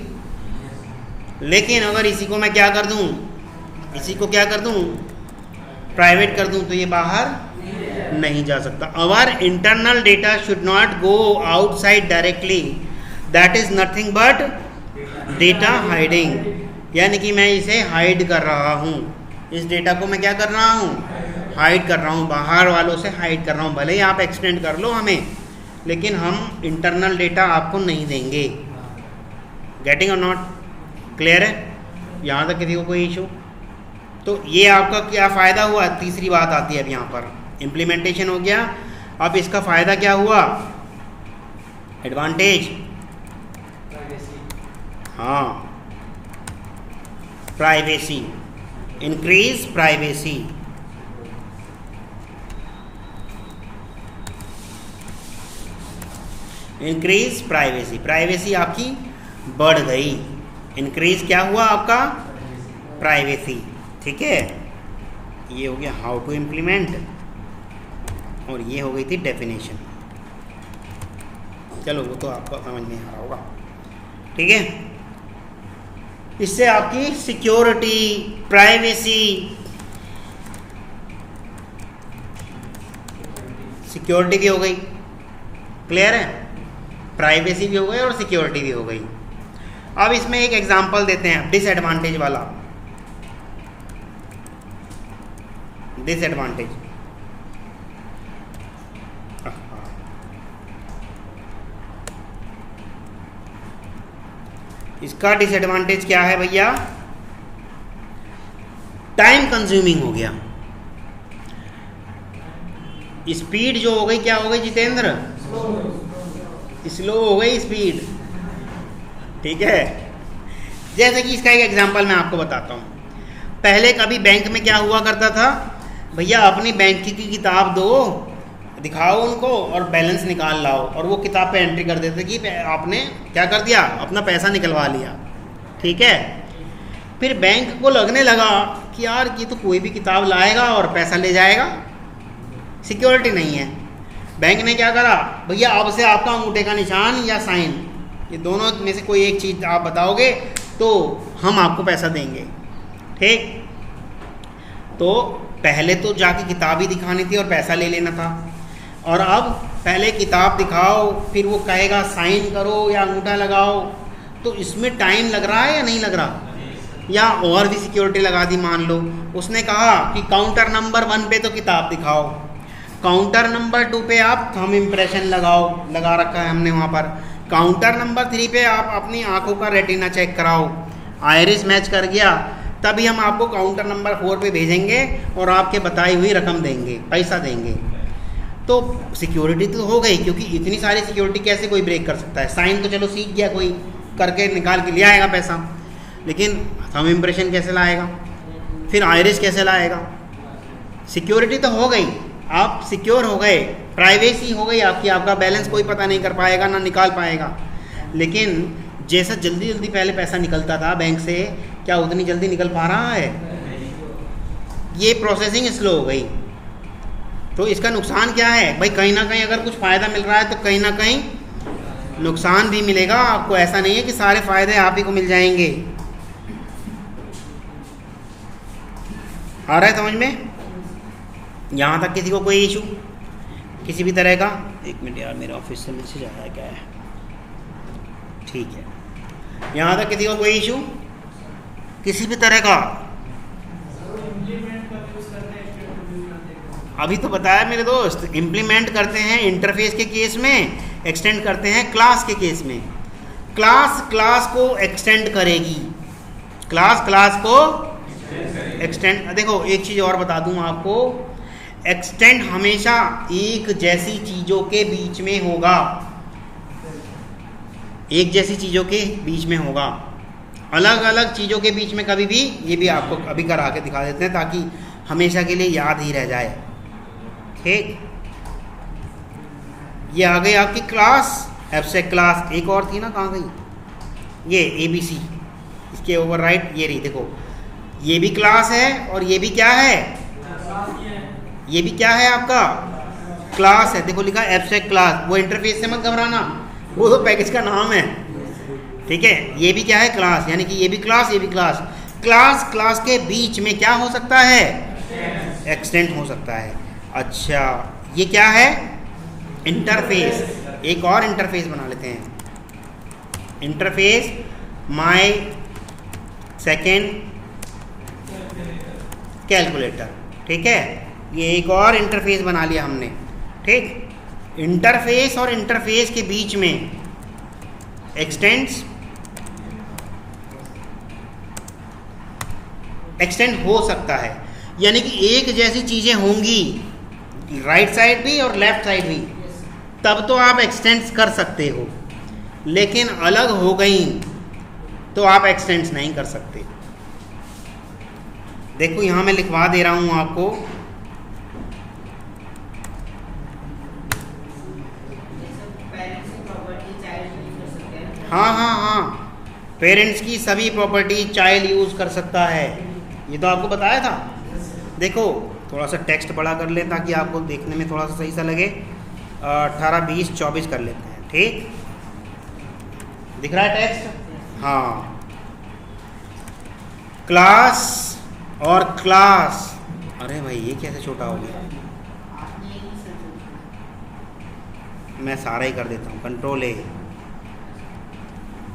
लेकिन अगर इसी को मैं क्या कर दूँ, इसी को क्या कर दूँ, प्राइवेट कर दूँ, तो ये बाहर नहीं जा सकता। Our internal data should not go outside directly, that is nothing but data hiding, यानी कि मैं इसे हाइड कर रहा हूँ, इस डेटा को मैं क्या कर रहा हूँ, हाइड कर रहा हूँ, बाहर वालों से हाइड कर रहा हूँ। भले ही आप एक्सटेंड कर लो हमें, लेकिन हम इंटरनल डेटा आपको नहीं देंगे। गेटिंग और नॉट क्लियर है? यहाँ तक किसी को कोई इशू? तो ये आपका क्या फ़ायदा हुआ, तीसरी बात आती है अब यहाँ पर, इम्प्लीमेंटेशन हो गया। अब इसका फ़ायदा क्या हुआ, एडवांटेज, हाँ privacy, increase privacy, increase privacy, privacy आपकी बढ़ गई, इंक्रीज क्या हुआ आपका, प्राइवेसी, ठीक है। ये हो गया हाउ टू इम्प्लीमेंट, और ये हो गई थी डेफिनेशन। चलो वो तो आपको समझ में आ रहा होगा, ठीक है। इससे आपकी सिक्योरिटी, प्राइवेसी, सिक्योरिटी भी हो गई, क्लियर है, प्राइवेसी भी हो गई और सिक्योरिटी भी हो गई। अब इसमें एक एग्जांपल देते हैं डिसएडवांटेज वाला, डिसएडवांटेज, इसका डिसएडवांटेज क्या है भैया, टाइम कंज्यूमिंग हो गया, स्पीड जो हो गई क्या हो गई जितेंद्र, स्लो हो गई स्पीड, ठीक है। जैसे कि इसका एक एग्जांपल मैं आपको बताता हूँ, पहले कभी बैंक में क्या हुआ करता था, भैया अपनी बैंक की किताब दो, दिखाओ उनको और बैलेंस निकाल लाओ, और वो किताब पे एंट्री कर देते कि आपने क्या कर दिया, अपना पैसा निकलवा लिया। ठीक है, फिर बैंक को लगने लगा कि यार ये तो कोई भी किताब लाएगा और पैसा ले जाएगा, सिक्योरिटी नहीं है। बैंक ने क्या करा, भैया अब से आपका अंगूठे का निशान या साइन, ये दोनों में से कोई एक चीज़ आप बताओगे तो हम आपको पैसा देंगे। ठीक, तो पहले तो जाके किताब ही दिखानी थी और पैसा ले लेना था, और अब पहले किताब दिखाओ, फिर वो कहेगा साइन करो या अंगूठा लगाओ, तो इसमें टाइम लग रहा है या नहीं लग रहा। या और भी सिक्योरिटी लगा दी, मान लो उसने कहा कि काउंटर नंबर 1 पे तो किताब दिखाओ, काउंटर नंबर 2 पे आप थंब इम्प्रेशन लगाओ, लगा रखा है हमने वहाँ पर, काउंटर नंबर 3 पे आप अपनी आंखों का रेटिना चेक कराओ, आयरिस मैच कर गया तभी हम आपको काउंटर नंबर 4 पे भेजेंगे और आपके बताई हुई रकम देंगे, पैसा देंगे। तो सिक्योरिटी तो हो गई, क्योंकि इतनी सारी सिक्योरिटी कैसे कोई ब्रेक कर सकता है। साइन तो चलो सीख गया, कोई करके निकाल के ले आएगा पैसा, लेकिन थंब इम्प्रेशन कैसे लाएगा, फिर आयरिस कैसे लाएगा। सिक्योरिटी तो हो गई, आप सिक्योर हो गए, प्राइवेसी हो गई आपकी, आपका बैलेंस कोई पता नहीं कर पाएगा ना निकाल पाएगा। लेकिन जैसा जल्दी जल्दी पहले पैसा निकलता था बैंक से, क्या उतनी जल्दी निकल पा रहा है? ये प्रोसेसिंग स्लो हो गई। तो इसका नुकसान क्या है भाई, कहीं ना कहीं अगर कुछ फ़ायदा मिल रहा है तो कहीं ना कहीं नुकसान भी मिलेगा आपको। ऐसा नहीं है कि सारे फ़ायदे आप ही को मिल जाएंगे। आ रहा है समझ में? यहाँ तक किसी को कोई इशू किसी भी तरह का? एक मिनट यार, मेरे ऑफिस से मैसेज आया है, क्या है? ठीक है, यहाँ तक किसी को कोई इशू किसी भी तरह का? अभी तो बताया मेरे दोस्त, इम्प्लीमेंट करते हैं इंटरफेस के केस में, एक्सटेंड करते हैं क्लास के केस में। क्लास को एक्सटेंड करेगी, क्लास को एक्सटेंड। देखो एक चीज़ और बता दूं आपको, एक्सटेंड हमेशा एक जैसी चीज़ों के बीच में होगा, एक जैसी चीज़ों के बीच में होगा। अलग अलग चीज़ों के बीच में कभी भी, ये भी आपको अभी करा के दिखा देते हैं ताकि हमेशा के लिए याद ही रह जाए। ठीक, ये आ गई आपकी क्लास, एब्स्ट्रैक्ट क्लास। एक और थी ना, कहाँ गई? ये ABC, इसके ओवर राइट ये रही, देखो ये भी क्लास है और ये भी क्या है, ये भी क्या है आपका क्लास है। देखो लिखा एब्स्ट्रैक्ट क्लास, वो इंटरफेस से मत घबराना, वो तो पैकेज का नाम है। ठीक है, ये भी क्या है, क्लास, यानी कि ये भी क्लास, ये भी क्लास। क्लास के बीच में क्या हो सकता है, एक्सटेंड हो सकता है। अच्छा, ये क्या है, इंटरफेस। एक और इंटरफेस बना लेते हैं, इंटरफेस माय सेकेंड कैलकुलेटर। ठीक है, ये एक और इंटरफेस बना लिया हमने। ठीक, इंटरफेस और इंटरफेस के बीच में एक्सटेंड हो सकता है, यानी कि एक जैसी चीज़ें होंगी, राइट साइड भी और लेफ्ट साइड भी, तब तो आप एक्सटेंड कर सकते हो, लेकिन अलग हो गई तो आप एक्सटेंड नहीं कर सकते। देखो यहाँ मैं लिखवा दे रहा हूँ आपको, हाँ, पेरेंट्स की सभी प्रॉपर्टी चाइल्ड यूज़ कर सकता है, ये तो आपको बताया था। देखो थोड़ा सा टेक्स्ट बड़ा कर लें ताकि आपको देखने में थोड़ा सा सही सा लगे। 18, 20, 24 कर लेते हैं। ठीक, दिख रहा है टेक्स्ट? हाँ, क्लास और क्लास। अरे भाई ये कैसे छोटा हो गया, मैं सारा ही कर देता हूँ, Ctrl A,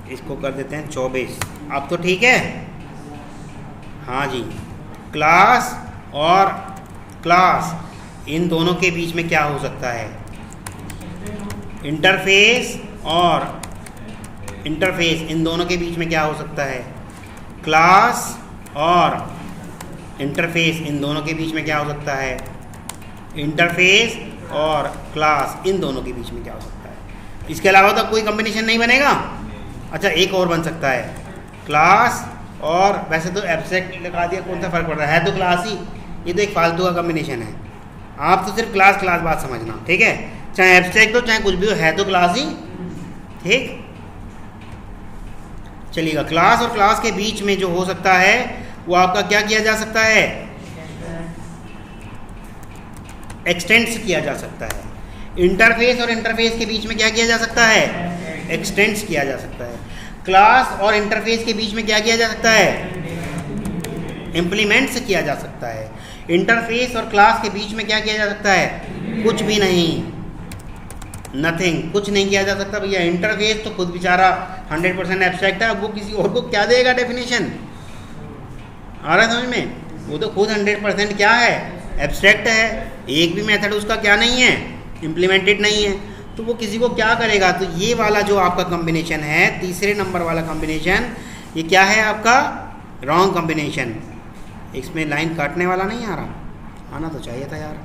इसको कर देते हैं 24। अब तो ठीक है? हाँ जी, क्लास और क्लास, इन दोनों के बीच में क्या हो सकता है, इंटरफेस और इंटरफेस, इन दोनों के बीच में क्या हो सकता है, क्लास और इंटरफेस, इन दोनों के बीच में क्या हो सकता है, इंटरफेस और क्लास, इन दोनों के बीच में क्या हो सकता है। इसके अलावा तो कोई कॉम्बिनेशन नहीं बनेगा। अच्छा, एक और बन सकता है, क्लास और वैसे तो एब्स्ट्रैक्ट लगा दिया, कौन सा फ़र्क पड़ रहा है तो क्लास ही, ये तो एक फालतू का कॉम्बिनेशन है। आप तो सिर्फ क्लास क्लास बात समझना, ठीक है, चाहे एब्स्ट्रैक्ट हो चाहे कुछ भी हो, है तो क्लास ही, ठीक। चलिएगा, क्लास और क्लास के बीच में जो हो सकता है वो आपका क्या किया जा सकता है, एक्सटेंड्स किया जा सकता है। इंटरफेस और इंटरफेस के बीच में क्या किया जा सकता है, एक्सटेंड्स किया जा सकता है। क्लास और इंटरफेस के बीच में क्या किया जा सकता है, इम्प्लीमेंट्स किया जा सकता है। इंटरफेस और क्लास के बीच में क्या किया जा सकता है, कुछ भी नहीं, नथिंग, कुछ नहीं किया जा सकता भैया। इंटरफेस तो खुद बेचारा 100% एब्स्ट्रैक्ट है, अब वो किसी और को क्या देगा डेफिनेशन, आ रहा है समझ में, वो तो खुद 100% क्या है, एब्स्ट्रैक्ट है, एक भी मेथड उसका क्या नहीं है, इम्प्लीमेंटेड नहीं है, तो वो किसी को क्या करेगा। तो ये वाला जो आपका कॉम्बिनेशन है, तीसरे नंबर वाला कॉम्बिनेशन, ये क्या है आपका, रॉन्ग कॉम्बिनेशन। इसमें लाइन काटने वाला नहीं आ रहा, आना तो चाहिए था यार,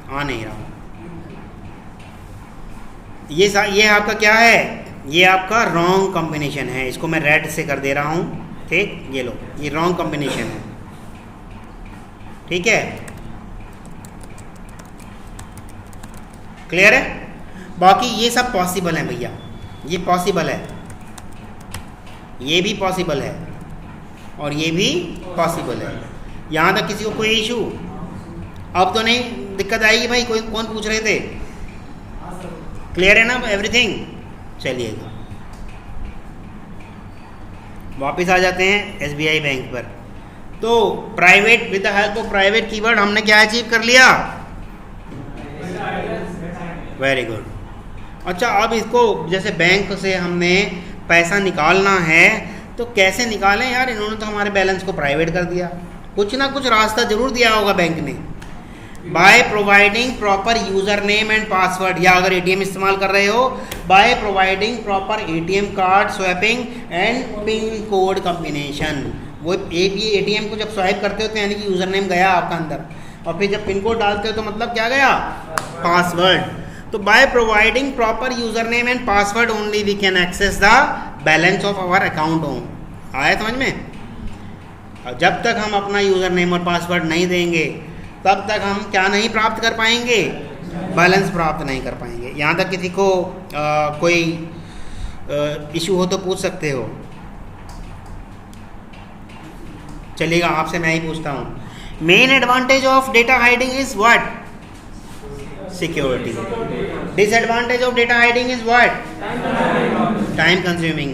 आ नहीं रहा। ये आपका क्या है, ये आपका रॉन्ग कॉम्बिनेशन है, इसको मैं रेड से कर दे रहा हूँ, ठीक, ये लो, ये रॉन्ग कॉम्बिनेशन है, ठीक है, क्लियर है। बाकी ये सब पॉसिबल है भैया, ये पॉसिबल है, ये भी पॉसिबल है और ये भी पॉसिबल है। यहाँ तक किसी को कोई इशू अब तो नहीं दिक्कत आएगी भाई, कोई कौन पूछ रहे थे, क्लियर है ना एवरीथिंग। चलिएगा वापस आ जाते हैं SBI बैंक पर। तो private, with the help of private keyword हमने क्या अचीव कर लिया, वेरी गुड। अच्छा, अब इसको जैसे बैंक से हमने पैसा निकालना है तो कैसे निकालें यार, इन्होंने तो हमारे बैलेंस को प्राइवेट कर दिया, कुछ ना कुछ रास्ता जरूर दिया होगा बैंक ने। Bye providing proper user name and password, या अगर ATM इस्तेमाल कर रहे हो, bye providing proper ATM card swapping and pin code combination. वो ATM को जब स्वाइप करते हो तो यानी कि यूज़र नेम गया आपका अंदर, और फिर जब पिन कोड डालते हो तो मतलब क्या गया, पासवर्ड। तो by providing proper user name and password only we can access the balance of our account होम। आया समझ में। और जब तक हम अपना यूज़र नेम और पासवर्ड नहीं देंगे तब तक हम क्या नहीं प्राप्त कर पाएंगे, बैलेंस प्राप्त नहीं कर पाएंगे। यहाँ तक किसी को कोई इशू हो तो पूछ सकते हो। चलिएगा, आपसे मैं ही पूछता हूँ, main advantage of data hiding is what, security. Disadvantage of data hiding is what, time consuming,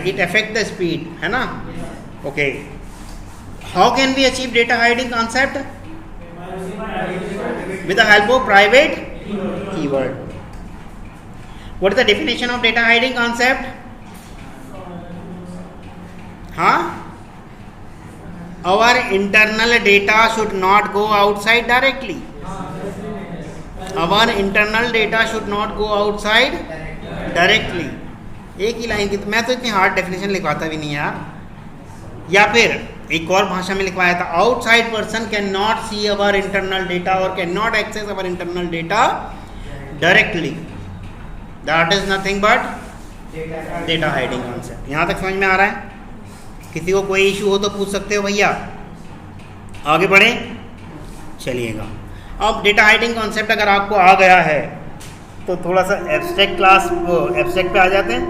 it affect the speed, है ना। Okay, how can we achieve data hiding concept, with the help of private keyword. What is the definition of data hiding concept? Our internal data should not go outside directly. Our internal data should not go outside directly. एक ही line की, मैं तो इतनी hard definition लिखवाता भी नहीं यार। या फिर एक और भाषा में लिखवाया था, outside person can not see our internal data और can not access our internal data directly, that is nothing but data hiding concept. यहाँ तक समझ में आ रहा है? किसी को कोई इशू हो तो पूछ सकते हो भैया। आगे बढ़े, चलिएगा। अब डेटा हाइडिंग कॉन्सेप्ट अगर आपको आ गया है तो थोड़ा सा एब्स्ट्रैक्ट क्लास, वो एब्स्ट्रैक्ट पे आ जाते हैं,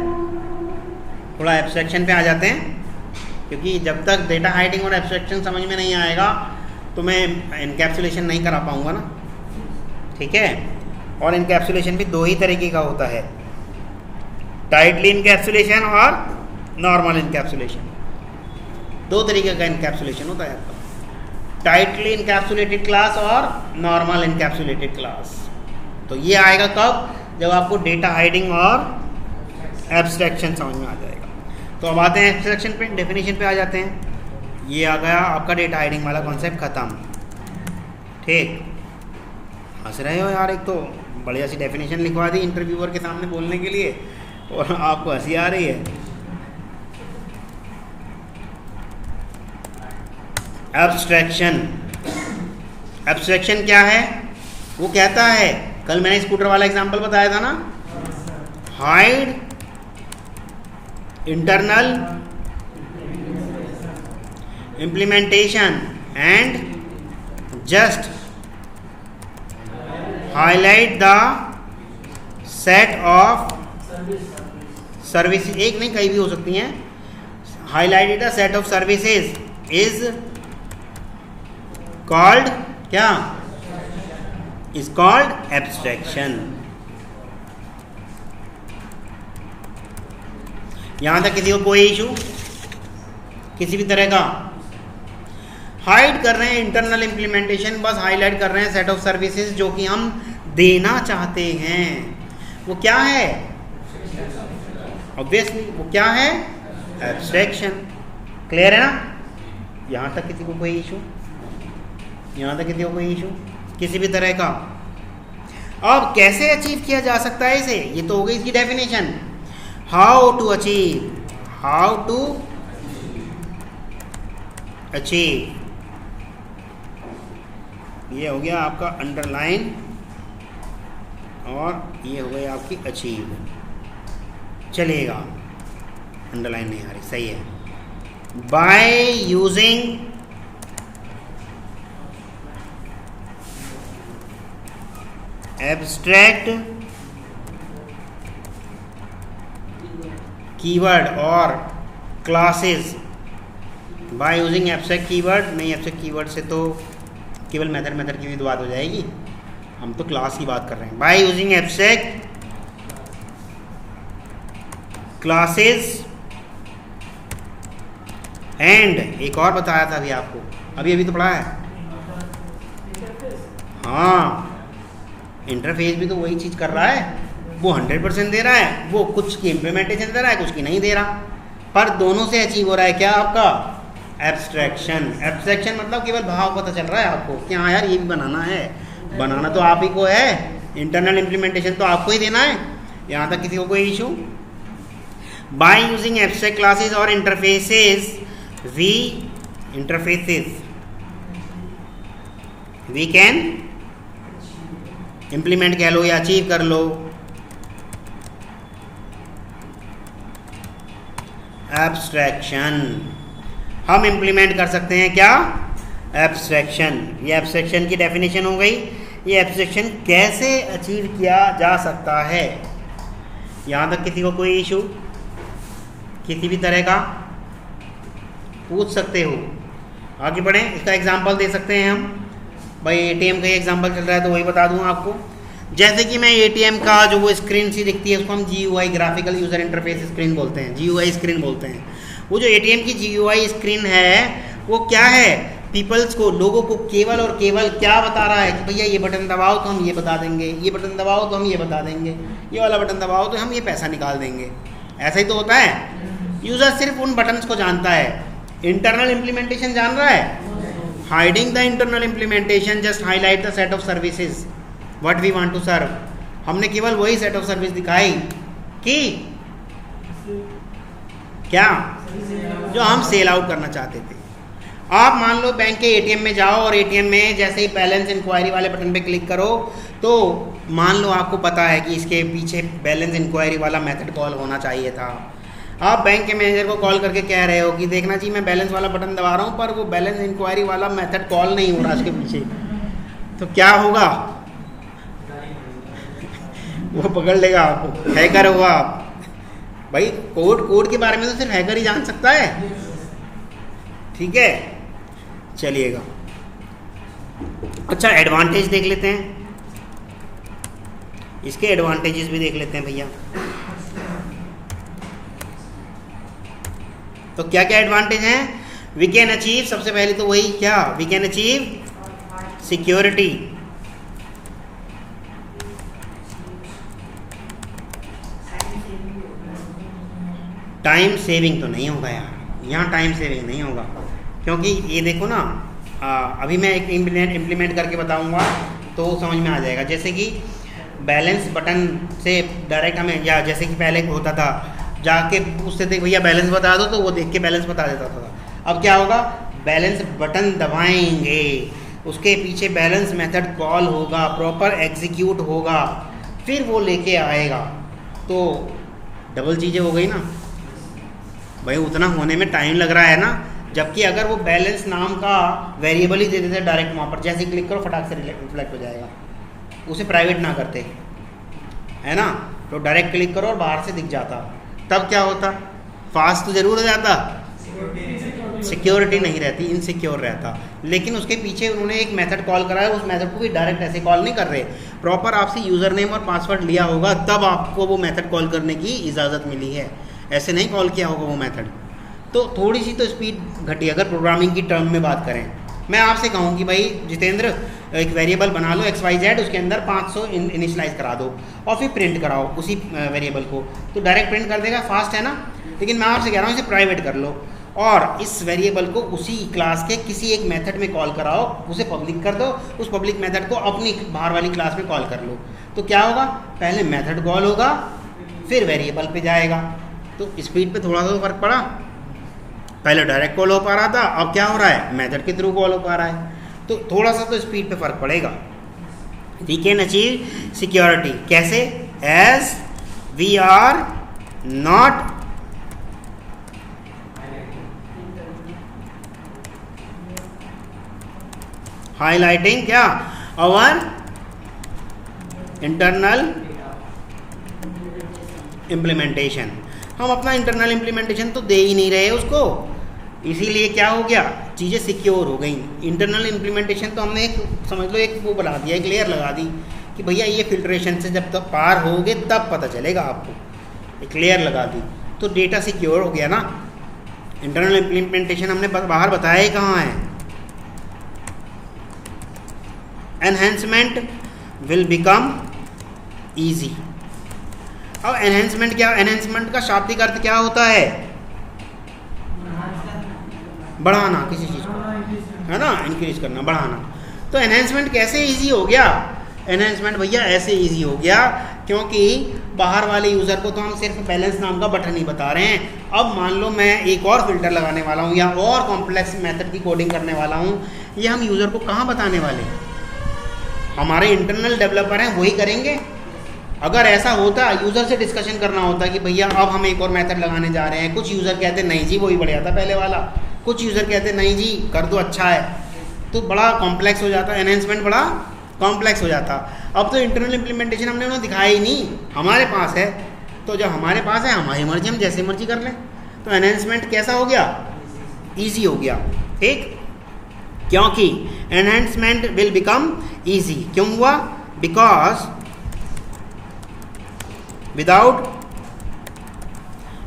थोड़ा एब्स्ट्रैक्शन पे आ जाते हैं, क्योंकि जब तक डेटा हाइडिंग और एब्स्ट्रैक्शन समझ में नहीं आएगा तो मैं इनकैप्सुलेशन नहीं करा पाऊँगा ना, ठीक है। और इनकैप्सुलेशन भी दो ही तरीके का होता है, टाइटली इनकैप्सुलेशन और नॉर्मल इनकैप्सुलेशन। दो तरीके का इनकैप्सुलेशन होता है आपका, टाइटली इनकैप्सुलेटेड क्लास और नॉर्मल इनकैप्सुलेटेड क्लास। तो ये आएगा कब, जब आपको डेटा हाइडिंग और एब्स्ट्रैक्शन समझ में आ जाएगा। तो अब आते हैं एब्स्ट्रैक्शन पे, डेफिनेशन पे आ जाते हैं। ये आ गया आपका डेटा हाइडिंग वाला कॉन्सेप्ट ख़त्म, ठीक। हंस रहे हो यार, एक तो बढ़िया सी डेफिनेशन लिखवा दी इंटरव्यूअर के सामने बोलने के लिए और आपको हंसी आ रही है। एब्स्ट्रैक्शन, एब्स्ट्रैक्शन क्या है? वो कहता है, कल मैंने स्कूटर वाला एग्जांपल बताया था ना, hide internal implementation and just highlight the set of services, एक नहीं कहीं भी हो सकती हैं, highlight the set of services is called क्या, is called abstraction। यहां तक किसी को कोई इशू किसी भी तरह का? हाइड कर रहे हैं इंटरनल इंप्लीमेंटेशन, बस हाईलाइट कर रहे हैं सेट ऑफ सर्विसेज जो कि हम देना चाहते हैं। वो क्या है? ऑब्वियसली वो क्या है? एब्स्ट्रैक्शन। क्लियर है ना? यहां तक किसी को कोई इशू? यहां तक किसी को कोई इशू किसी भी तरह का? अब कैसे अचीव किया जा सकता है इसे? ये तो हो गई इसकी definition. How to achieve, how to achieve, ये हो गया आपका अंडरलाइन और ये हो गई आपकी अचीव। चलेगा, अंडरलाइन नहीं आ रही, सही है। बाय यूजिंग एब्स्ट्रैक्ट कीवर्ड और classes, by using abstract keyword, नहीं एब्स्ट्रैक्ट कीवर्ड से तो केवल मेथड की भी बात हो जाएगी, हम तो क्लास की बात कर रहे हैं। By using abstract classes and, एक और बताया था अभी आपको, अभी तो पढ़ा है। हाँ, इंटरफेस भी तो वही चीज़ कर रहा है, वो 100% दे रहा है, वो कुछ की इम्प्लीमेंटेशन दे रहा है, कुछ की नहीं दे रहा, पर दोनों से अचीव हो रहा है क्या आपका? एब्स्ट्रैक्शन। एब्स्ट्रैक्शन मतलब केवल भाव पता चल रहा है आपको कि हाँ यार ये भी बनाना है, बनाना तो आप ही को है, इंटरनल इम्प्लीमेंटेशन तो आपको ही देना है। यहाँ तक किसी को कोई issue? By using abstract classes और इंटरफेसेस वी कैन इम्प्लीमेंट कह लो या अचीव कर लो एब्स्ट्रैक्शन। हम इम्प्लीमेंट कर सकते हैं क्या? एब्स्ट्रैक्शन। ये एब्स्ट्रैक्शन की डेफिनेशन हो गई। ये एब्स्ट्रैक्शन कैसे अचीव किया जा सकता है? यहाँ तक किसी को कोई इशू किसी भी तरह का? पूछ सकते हो। आगे बढ़ें, इसका एग्जांपल दे सकते हैं हम। भाई एटीएम का ही एग्जांपल चल रहा है तो वही बता दूँ आपको। जैसे कि मैं एटीएम का जो वो स्क्रीन सी दिखती है उसको हम GUI graphical user interface screen बोलते हैं, GUI स्क्रीन बोलते हैं। वो जो एटीएम की GUI स्क्रीन है वो क्या है? पीपल्स को, लोगों को केवल और केवल क्या बता रहा है कि भैया ये बटन दबाओ तो हम ये बता देंगे, ये बटन दबाओ तो हम ये बता देंगे, ये वाला बटन दबाओ तो हम ये पैसा निकाल देंगे। ऐसा ही तो होता है। यूज़र सिर्फ उन बटन्स को जानता है, इंटरनल इम्प्लीमेंटेशन जान रहा है। Hiding the internal implementation just highlight the set of services what we want to serve. हमने केवल वही सेट ऑफ सर्विस दिखाई कि क्या जो हम सेल आउट करना चाहते थे। आप मान लो बैंक के एटीएम में जाओ और एटीएम में जैसे ही बैलेंस इंक्वायरी वाले बटन पे क्लिक करो तो मान लो आपको पता है कि इसके पीछे बैलेंस इंक्वायरी वाला मेथड कॉल होना चाहिए था। आप बैंक के मैनेजर को कॉल करके कह रहे हो कि देखना जी मैं बैलेंस वाला बटन दबा रहा हूँ पर वो बैलेंस इंक्वायरी वाला मेथड कॉल नहीं हो रहा इसके पीछे, तो क्या होगा? वो पकड़ लेगा आपको, हैकर होगा आप। भाई कोड के बारे में तो सिर्फ हैकर ही जान सकता है। ठीक है, चलिएगा। अच्छा, एडवांटेज देख लेते हैं, इसके एडवांटेजेस भी देख लेते हैं भैया। तो क्या क्या एडवांटेज हैं? वी कैन अचीव, सबसे पहले तो वही क्या, we can achieve security. Time saving तो नहीं होगा यार, यहाँ टाइम सेविंग नहीं होगा, क्योंकि ये देखो ना, अभी मैं एक इम्प्लीमेंट करके बताऊंगा तो समझ में आ जाएगा। जैसे कि बैलेंस बटन से डायरेक्ट हमें, या जैसे कि पहले होता था जाके पूछते थे भैया बैलेंस बता दो, तो वो देख के बैलेंस बता देता था। अब क्या होगा? बैलेंस बटन दबाएंगे, उसके पीछे बैलेंस मेथड कॉल होगा, प्रॉपर एग्जीक्यूट होगा, फिर वो लेके आएगा। तो डबल चीज़ें हो गई ना, भाई उतना होने में टाइम लग रहा है ना, जबकि अगर वो बैलेंस नाम का वेरिएबल ही दे देते डायरेक्ट वहाँ पर, जैसे क्लिक करो फटाक से रिफ्लेक्ट हो जाएगा, उसे प्राइवेट ना करते, है ना, तो डायरेक्ट क्लिक करो और बाहर से दिख जाता, तब क्या होता, फास्ट तो ज़रूर हो जाता, सिक्योरिटी नहीं रहती, इनसिक्योर रहता। लेकिन उसके पीछे उन्होंने एक मेथड कॉल करा है, उस मेथड को भी डायरेक्ट ऐसे कॉल नहीं कर रहे, प्रॉपर आपसे यूज़र नेम और पासवर्ड लिया होगा तब आपको वो मेथड कॉल करने की इजाज़त मिली है, ऐसे नहीं कॉल किया होगा वो मेथड। तो थोड़ी सी तो स्पीड घटी अगर प्रोग्रामिंग की टर्म में बात करें। मैं आपसे कहूँ कि भाई जितेंद्र एक वेरिएबल बना लो XYZ, उसके अंदर 500 इनिशलाइज करा दो और फिर प्रिंट कराओ उसी वेरिएबल को, तो डायरेक्ट प्रिंट कर देगा, फास्ट है ना। लेकिन मैं आपसे कह रहा हूँ इसे प्राइवेट कर लो और इस वेरिएबल को उसी क्लास के किसी एक मेथड में कॉल कराओ, उसे पब्लिक कर दो, उस पब्लिक मेथड को अपनी बाहर वाली क्लास में कॉल कर लो। तो क्या होगा, पहले मेथड कॉल होगा फिर वेरिएबल पे जाएगा, तो स्पीड पे थोड़ा सा फर्क पड़ा। पहले डायरेक्ट कॉल हो पा रहा था, अब क्या हो रहा है, मेथड के थ्रू कॉल हो पा रहा है, तो थोड़ा सा तो स्पीड पे फर्क पड़ेगा। वी कैन अचीव सिक्योरिटी कैसे, as we are not highlighting क्या, अवर इंटरनल इम्प्लीमेंटेशन, हम अपना इंटरनल इम्प्लीमेंटेशन तो दे ही नहीं रहे उसको, इसीलिए क्या हो गया, चीज़ें सिक्योर हो गई। इंटरनल इम्प्लीमेंटेशन तो हमने एक समझ लो एक वो बना दिया, एक लेयर लगा दी कि भैया ये फिल्ट्रेशन से जब तक पार होगे तब पता चलेगा आपको, एक लेयर लगा दी, तो डेटा सिक्योर हो गया ना। इंटरनल इम्प्लीमेंटेशन हमने बाहर बताया ही कहाँ है, एनहेंसमेंट विल बिकम ईजी। अब एनहेंसमेंट क्या, एनहेंसमेंट का शाब्दिक अर्थ क्या होता है, बढ़ाना किसी चीज़ को, है ना, इंक्रीज करना, बढ़ाना। तो एनहेंसमेंट कैसे इजी हो गया, एनहेंसमेंट भैया ऐसे इजी हो गया क्योंकि बाहर वाले यूज़र को तो हम सिर्फ बैलेंस नाम का बटन ही बता रहे हैं। अब मान लो मैं एक और फिल्टर लगाने वाला हूँ या और कॉम्प्लेक्स मेथड की कोडिंग करने वाला हूँ, ये हम यूज़र को कहाँ बताने वाले, हमारे इंटरनल डेवलपर हैं वही करेंगे। अगर ऐसा होता, यूज़र से डिस्कशन करना होता कि भैया अब हम एक और मेथड लगाने जा रहे हैं, कुछ यूज़र कहते नहीं जी वही बढ़िया था पहले वाला, कुछ यूज़र कहते नहीं जी कर दो अच्छा है, तो बड़ा कॉम्प्लेक्स हो जाता, एनहेंसमेंट बड़ा कॉम्प्लेक्स हो जाता। अब तो इंटरनल इम्प्लीमेंटेशन हमने उन्हें दिखाया ही नहीं, हमारे पास है, तो जब हमारे पास है हमारी मर्जी, हम जैसे मर्जी कर लें, तो एनहेंसमेंट कैसा हो गया, ईजी हो गया। ठीक, क्योंकि एनहेंसमेंट विल बिकम ईजी, क्यों हुआ, because without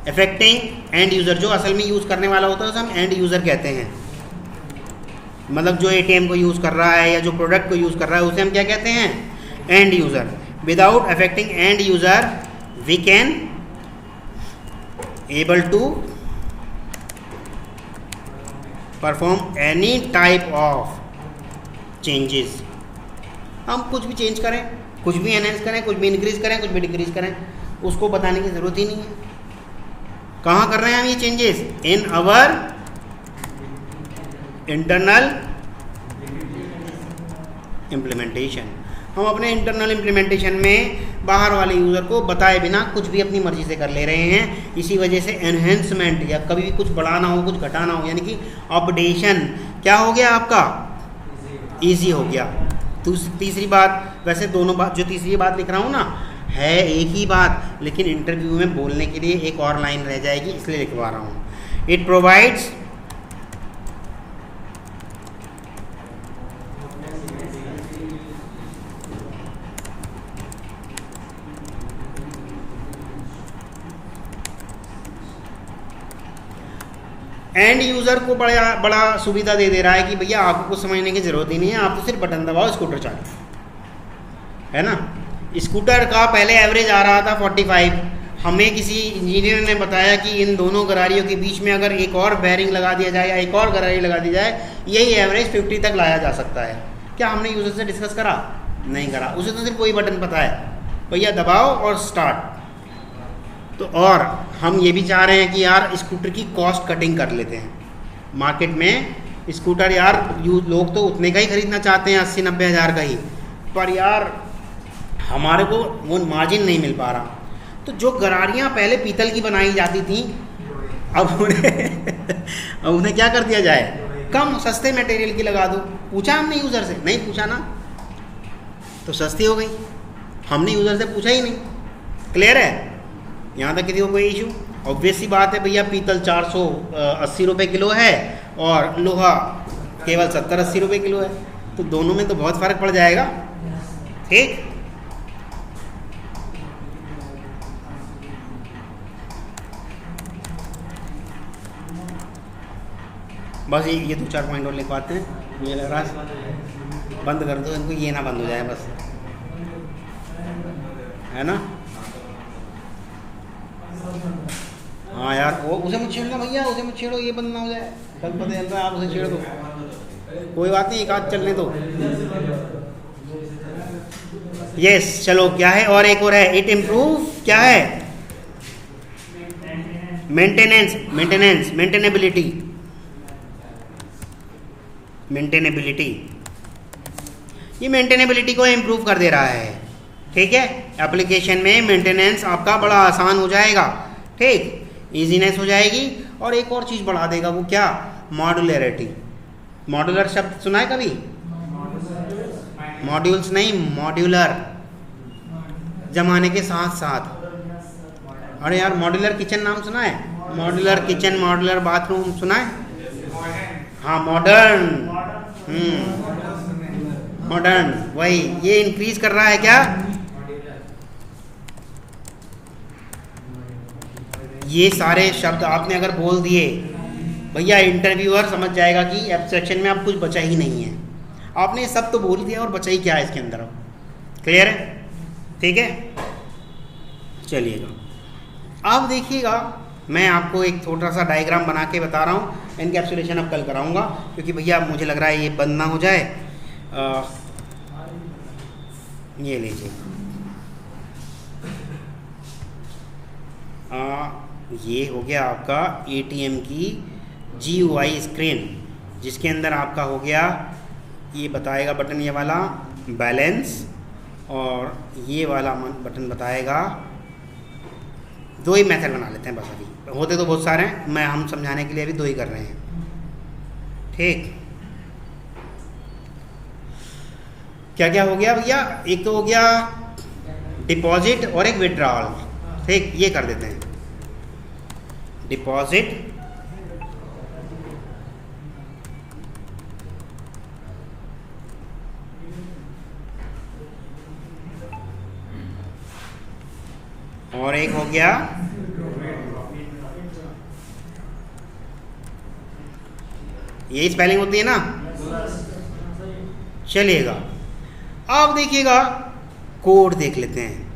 affecting end user, जो असल में यूज़ करने वाला होता है उसे हम एंड यूज़र कहते हैं, मतलब जो एटीएम को यूज़ कर रहा है या जो प्रोडक्ट को यूज़ कर रहा है उसे हम क्या कहते हैं, end user. Without affecting end user we can able to perform any type of changes, हम कुछ भी चेंज करें, कुछ भी एनहेंस करें, कुछ भी इंक्रीज करें, कुछ भी डिक्रीज करें, उसको बताने की ज़रूरत ही नहीं है। कहाँ कर रहे हैं हम ये चेंजेस, इन अवर इंटरनल इम्प्लीमेंटेशन, हम अपने इंटरनल इम्प्लीमेंटेशन में बाहर वाले यूज़र को बताए बिना कुछ भी अपनी मर्जी से कर ले रहे हैं। इसी वजह से एनहेंसमेंट या कभी भी कुछ बढ़ाना हो कुछ घटाना हो, यानी कि अपडेशन क्या हो गया आपका, ईजी हो गया। तीसरी बात, वैसे दोनों बात, जो तीसरी बात लिख रहा हूँ ना है एक ही बात, लेकिन इंटरव्यू में बोलने के लिए एक और लाइन रह जाएगी इसलिए लिखवा रहा हूँ। इट प्रोवाइड्स एंड यूज़र को बड़ा सुविधा दे रहा है कि भैया आपको कुछ समझने की ज़रूरत ही नहीं है, आप तो सिर्फ बटन दबाओ स्कूटर चालू, है ना। स्कूटर का पहले एवरेज आ रहा था 45, हमें किसी इंजीनियर ने बताया कि इन दोनों गरारियों के बीच में अगर एक और बेयरिंग लगा दिया जाए या एक और गरारी लगा दी जाए, यही एवरेज 50 तक लाया जा सकता है। क्या हमने यूज़र से डिस्कस करा, नहीं करा, उसे तो सिर्फ वही बटन पता है, भैया दबाओ और स्टार्ट। तो और हम ये भी चाह रहे हैं कि यार स्कूटर की कॉस्ट कटिंग कर लेते हैं, मार्केट में स्कूटर यार लोग तो उतने का ही खरीदना चाहते हैं 80-90 हज़ार का ही, पर यार हमारे को वो मार्जिन नहीं मिल पा रहा। तो जो गरारियाँ पहले पीतल की बनाई जाती थी, अब उन्हें क्या कर दिया जाए, कम सस्ते मटेरियल की लगा दो। पूछा हमने यूज़र से? नहीं पूछा ना, तो सस्ती हो गई। हमने यूज़र से पूछा ही नहीं। क्लियर है? यहाँ तक किसी को कोई इशू? ऑब्वियस सी बात है भैया, पीतल 480 रुपये किलो है और लोहा केवल 70-80 रुपये किलो है, तो दोनों में तो बहुत फ़र्क पड़ जाएगा। ठीक, बस ये 2-4 पॉइंट और लिखवाते हैं। मुझे लग रहा है बंद कर दो इनको, ये ना बंद हो जाए बस, है ना। हाँ यार, वो उसे मत छेड़ना भैया, उसे मत छेड़ो, ये बंद ना हो जाए। कल पता चलता है आप उसे छेड़ दो, कोई बात नहीं, एक आध चलने दो। यस, चलो क्या है, और एक और है, इट इम्प्रूव क्या है, मेंटेनेबिलिटी। ये मेंटेनेबिलिटी को इम्प्रूव कर दे रहा है। ठीक है, एप्लीकेशन में मेंटेनेंस आपका बड़ा आसान हो जाएगा। ठीक, इजीनेस हो जाएगी। और एक और चीज़ बढ़ा देगा, वो क्या, मॉड्यूलरिटी। मॉड्यूलर शब्द सुना है कभी? मॉड्यूल्स नहीं, मॉड्यूलर, जमाने के साथ साथ। अरे यार, मॉड्यूलर किचन नाम सुना है? मॉड्यूलर किचन, मॉड्यूलर बाथरूम सुना है? हाँ, मॉडर्न, मॉडर्न, वही ये इंक्रीज कर रहा है क्या? ये सारे शब्द आपने अगर बोल दिए भैया, इंटरव्यूअर समझ जाएगा कि एब्स्ट्रैक्शन में अब कुछ बचा ही नहीं है। आपने सब तो बोल दिया और बचा ही क्या है इसके अंदर। क्लियर है? ठीक है, चलिएगा। अब देखिएगा, मैं आपको एक छोटा सा डायग्राम बना के बता रहा हूँ। एनकैप्सुलेशन अब कल कराऊंगा, क्योंकि भैया मुझे लग रहा है ये बंद ना हो जाए। ये लीजिए, ये हो गया आपका ATM की GUI स्क्रीन, जिसके अंदर आपका हो गया, ये बताएगा बटन, ये वाला बैलेंस, और ये वाला बटन बताएगा। दो ही मेथड बना लेते हैं बस, अभी होते तो बहुत सारे हैं, हम समझाने के लिए अभी दो ही कर रहे हैं। ठीक, क्या क्या हो गया भैया? एक तो हो गया डिपॉजिट और एक विड्रॉल। ठीक, ये कर देते हैं, डिपॉजिट और एक हो गया यही स्पेलिंग होती है ना। चलिएगा, अब देखिएगा, कोड देख लेते हैं।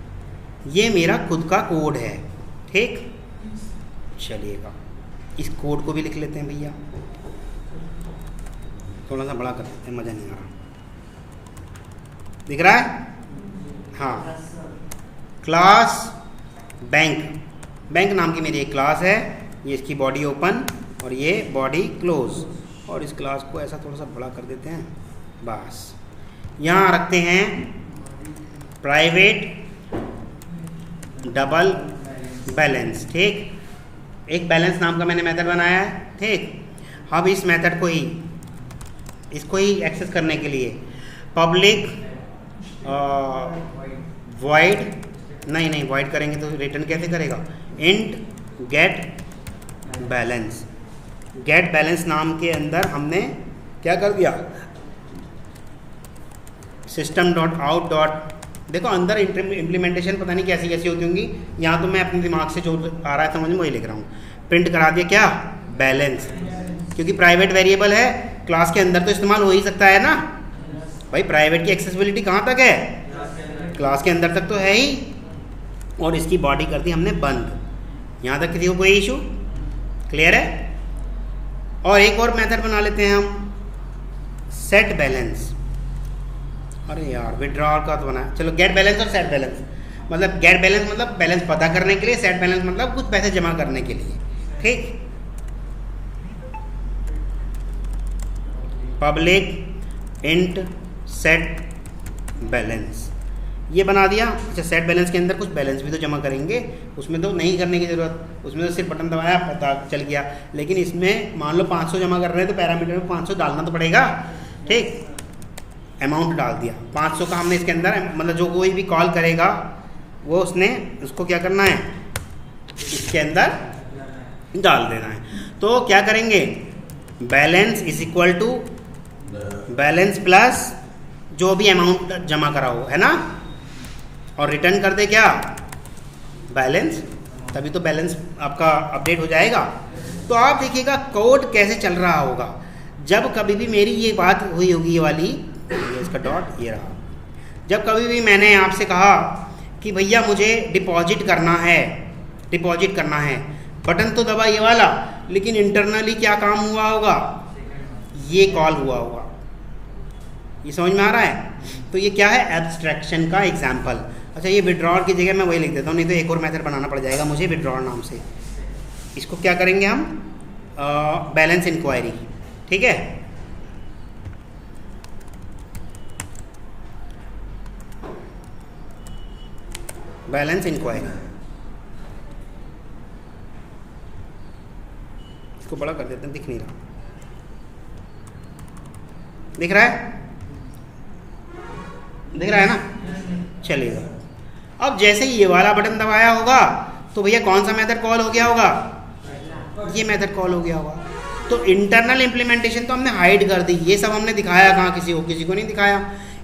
ये मेरा खुद का कोड है। ठीक, चलिएगा, इस कोड को भी लिख लेते हैं भैया। थोड़ा सा बड़ा कर देते हैं, मज़ा नहीं आ रहा। दिख रहा है? हाँ, क्लास बैंक नाम की मेरी एक क्लास है। ये इसकी बॉडी ओपन और ये बॉडी क्लोज, और इस क्लास को ऐसा थोड़ा सा बड़ा कर देते हैं बस। यहाँ रखते हैं प्राइवेट डबल बैलेंस। ठीक, एक बैलेंस नाम का मैंने मेथड बनाया है। ठीक, अब इस मेथड को ही, इसको ही एक्सेस करने के लिए पब्लिक वॉइड, नहीं वॉइड करेंगे तो रिटर्न कैसे करेगा, int get balance. Get balance नाम के अंदर हमने क्या कर दिया, सिस्टम डॉट आउट डॉट, देखो अंदर इम्प्लीमेंटेशन पता नहीं कैसी कैसी होती होंगी। यहाँ तो मैं अपने दिमाग से जो आ रहा है समझ में वही लिख रहा हूँ। प्रिंट करा दिया क्या, बैलेंस, क्योंकि प्राइवेट वेरिएबल है, क्लास के अंदर तो इस्तेमाल हो ही सकता है ना भाई। प्राइवेट की एक्सेसिबिलिटी कहाँ तक है, क्लास के अंदर तक तो है ही। और इसकी बॉडी कर दी हमने बंद। यहाँ तक किसी को कोई इशू? क्लियर है? और एक और मेथड बना लेते हैं हम, सेट बैलेंस। अरे यार, विड्रॉल का तो बना, चलो गेट बैलेंस और सेट बैलेंस। मतलब गेट बैलेंस मतलब बैलेंस पता करने के लिए, सेट बैलेंस मतलब कुछ पैसे जमा करने के लिए। ठीक, पब्लिक इंट सेट बैलेंस, ये बना दिया। अच्छा, सेट बैलेंस के अंदर कुछ बैलेंस भी तो जमा करेंगे, उसमें तो नहीं करने की ज़रूरत। उसमें तो सिर्फ बटन दबाया पता चल गया, लेकिन इसमें मान लो 500 जमा कर रहे हैं तो पैरामीटर में 500 डालना तो पड़ेगा। ठीक, अमाउंट डाल दिया 500 का हमने इसके अंदर, मतलब जो कोई भी कॉल करेगा वो उसको क्या करना है, इसके अंदर डाल देना है। तो क्या करेंगे, balance is equal to balance plus जो भी अमाउंट जमा करा हो, है ना, और रिटर्न कर दे क्या, बैलेंस, तभी तो बैलेंस आपका अपडेट हो जाएगा। तो आप देखिएगा कोड कैसे चल रहा होगा। जब कभी भी मेरी ये बात हुई होगी, ये वाली, ये इसका डॉट ये रहा, जब कभी भी मैंने आपसे कहा कि भैया मुझे डिपॉजिट करना है, बटन तो दबा ये वाला, लेकिन इंटरनली क्या काम हुआ होगा, ये कॉल हुआ होगा। ये समझ में आ रहा है। तो ये क्या है, एब्स्ट्रैक्शन का एग्जाम्पल। अच्छा, ये विड्रॉल की जगह मैं वही लिख देता हूँ, नहीं तो एक और मेथड बनाना पड़ जाएगा मुझे विड्रॉल नाम से। इसको क्या करेंगे हम, बैलेंस इंक्वायरी। ठीक है, बैलेंस इंक्वायरी, इसको बड़ा कर देते हैं, दिख नहीं रहा, दिख रहा है ना, चलेगा। अब जैसे ही ये वाला बटन दबाया होगा तो भैया कौन सा मेथड कॉल हो गया होगा, ये मेथड कॉल हो गया होगा। तो इंटरनल इम्प्लीमेंटेशन तो हमने हाइड कर दी, ये सब हमने दिखाया कहाँ, किसी को नहीं दिखाया।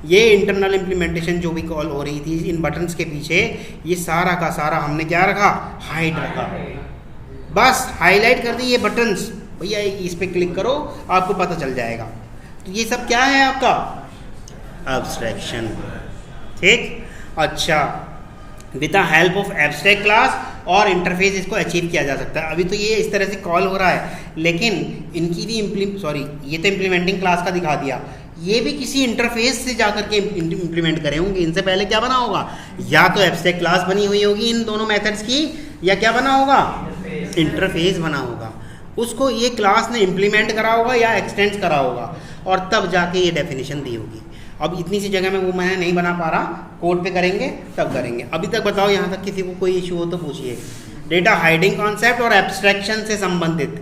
ये इंटरनल इम्प्लीमेंटेशन जो भी कॉल हो रही थी इन बटन्स के पीछे, ये सारा का सारा हमने क्या रखा, हाइड रखा, बस हाईलाइट कर दी ये बटन्स। भैया इस पर क्लिक करो आपको पता चल जाएगा। तो ये सब क्या है आपका, एब्स्ट्रैक्शन। ठीक, अच्छा, with the help of abstract class और इंटरफेस इसको अचीव किया जा सकता है। अभी तो ये इस तरह से कॉल हो रहा है, लेकिन इनकी भी ये तो इम्प्लीमेंटिंग क्लास का दिखा दिया, ये भी किसी इंटरफेस से जाकर के इम्प्लीमेंट करे होंगे। इनसे पहले क्या बना होगा, या तो एब्स्ट्रैक्ट क्लास बनी हुई होगी इन दोनों मेथड्स की, या क्या बना होगा, इंटरफेस बना होगा। उसको ये क्लास ने इम्प्लीमेंट करा होगा या एक्सटेंड करा होगा, और तब जाके ये डेफिनेशन दी होगी। अब इतनी सी जगह में वो मैं नहीं बना पा रहा, कोड पे करेंगे तब करेंगे। अभी तक बताओ, यहाँ तक किसी को कोई इशू हो तो पूछिए। डेटा हाइडिंग कॉन्सेप्ट और एब्स्ट्रैक्शन से संबंधित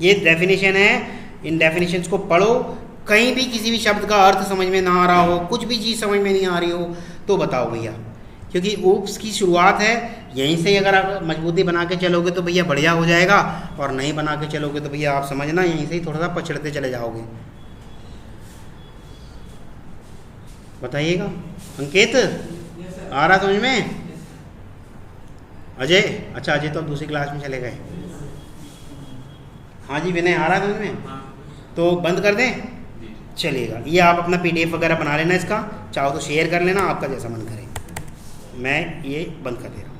ये डेफिनेशन है। इन डेफिनेशंस को पढ़ो, कहीं भी किसी भी शब्द का अर्थ समझ में ना आ रहा हो, कुछ भी चीज़ समझ में नहीं आ रही हो तो बताओ भैया, क्योंकि ऊप्स की शुरुआत है यहीं से। अगर आप मजबूती बना के चलोगे तो भैया बढ़िया हो जाएगा, और नहीं बना के चलोगे तो भैया आप समझना यहीं से ही थोड़ा सा पछड़ते चले जाओगे। बताइएगा। अंकित आ रहा समझ में? अजय, अच्छा अजय तो अब दूसरी क्लास में चले गए। हाँ जी विनय, आ रहा समझ में? तो बंद कर दें, चलिएगा। ये आप अपना PDF वगैरह बना लेना, इसका चाहो तो शेयर कर लेना, आपका जैसा मन करे। मैं ये बंद कर दे रहा हूँ।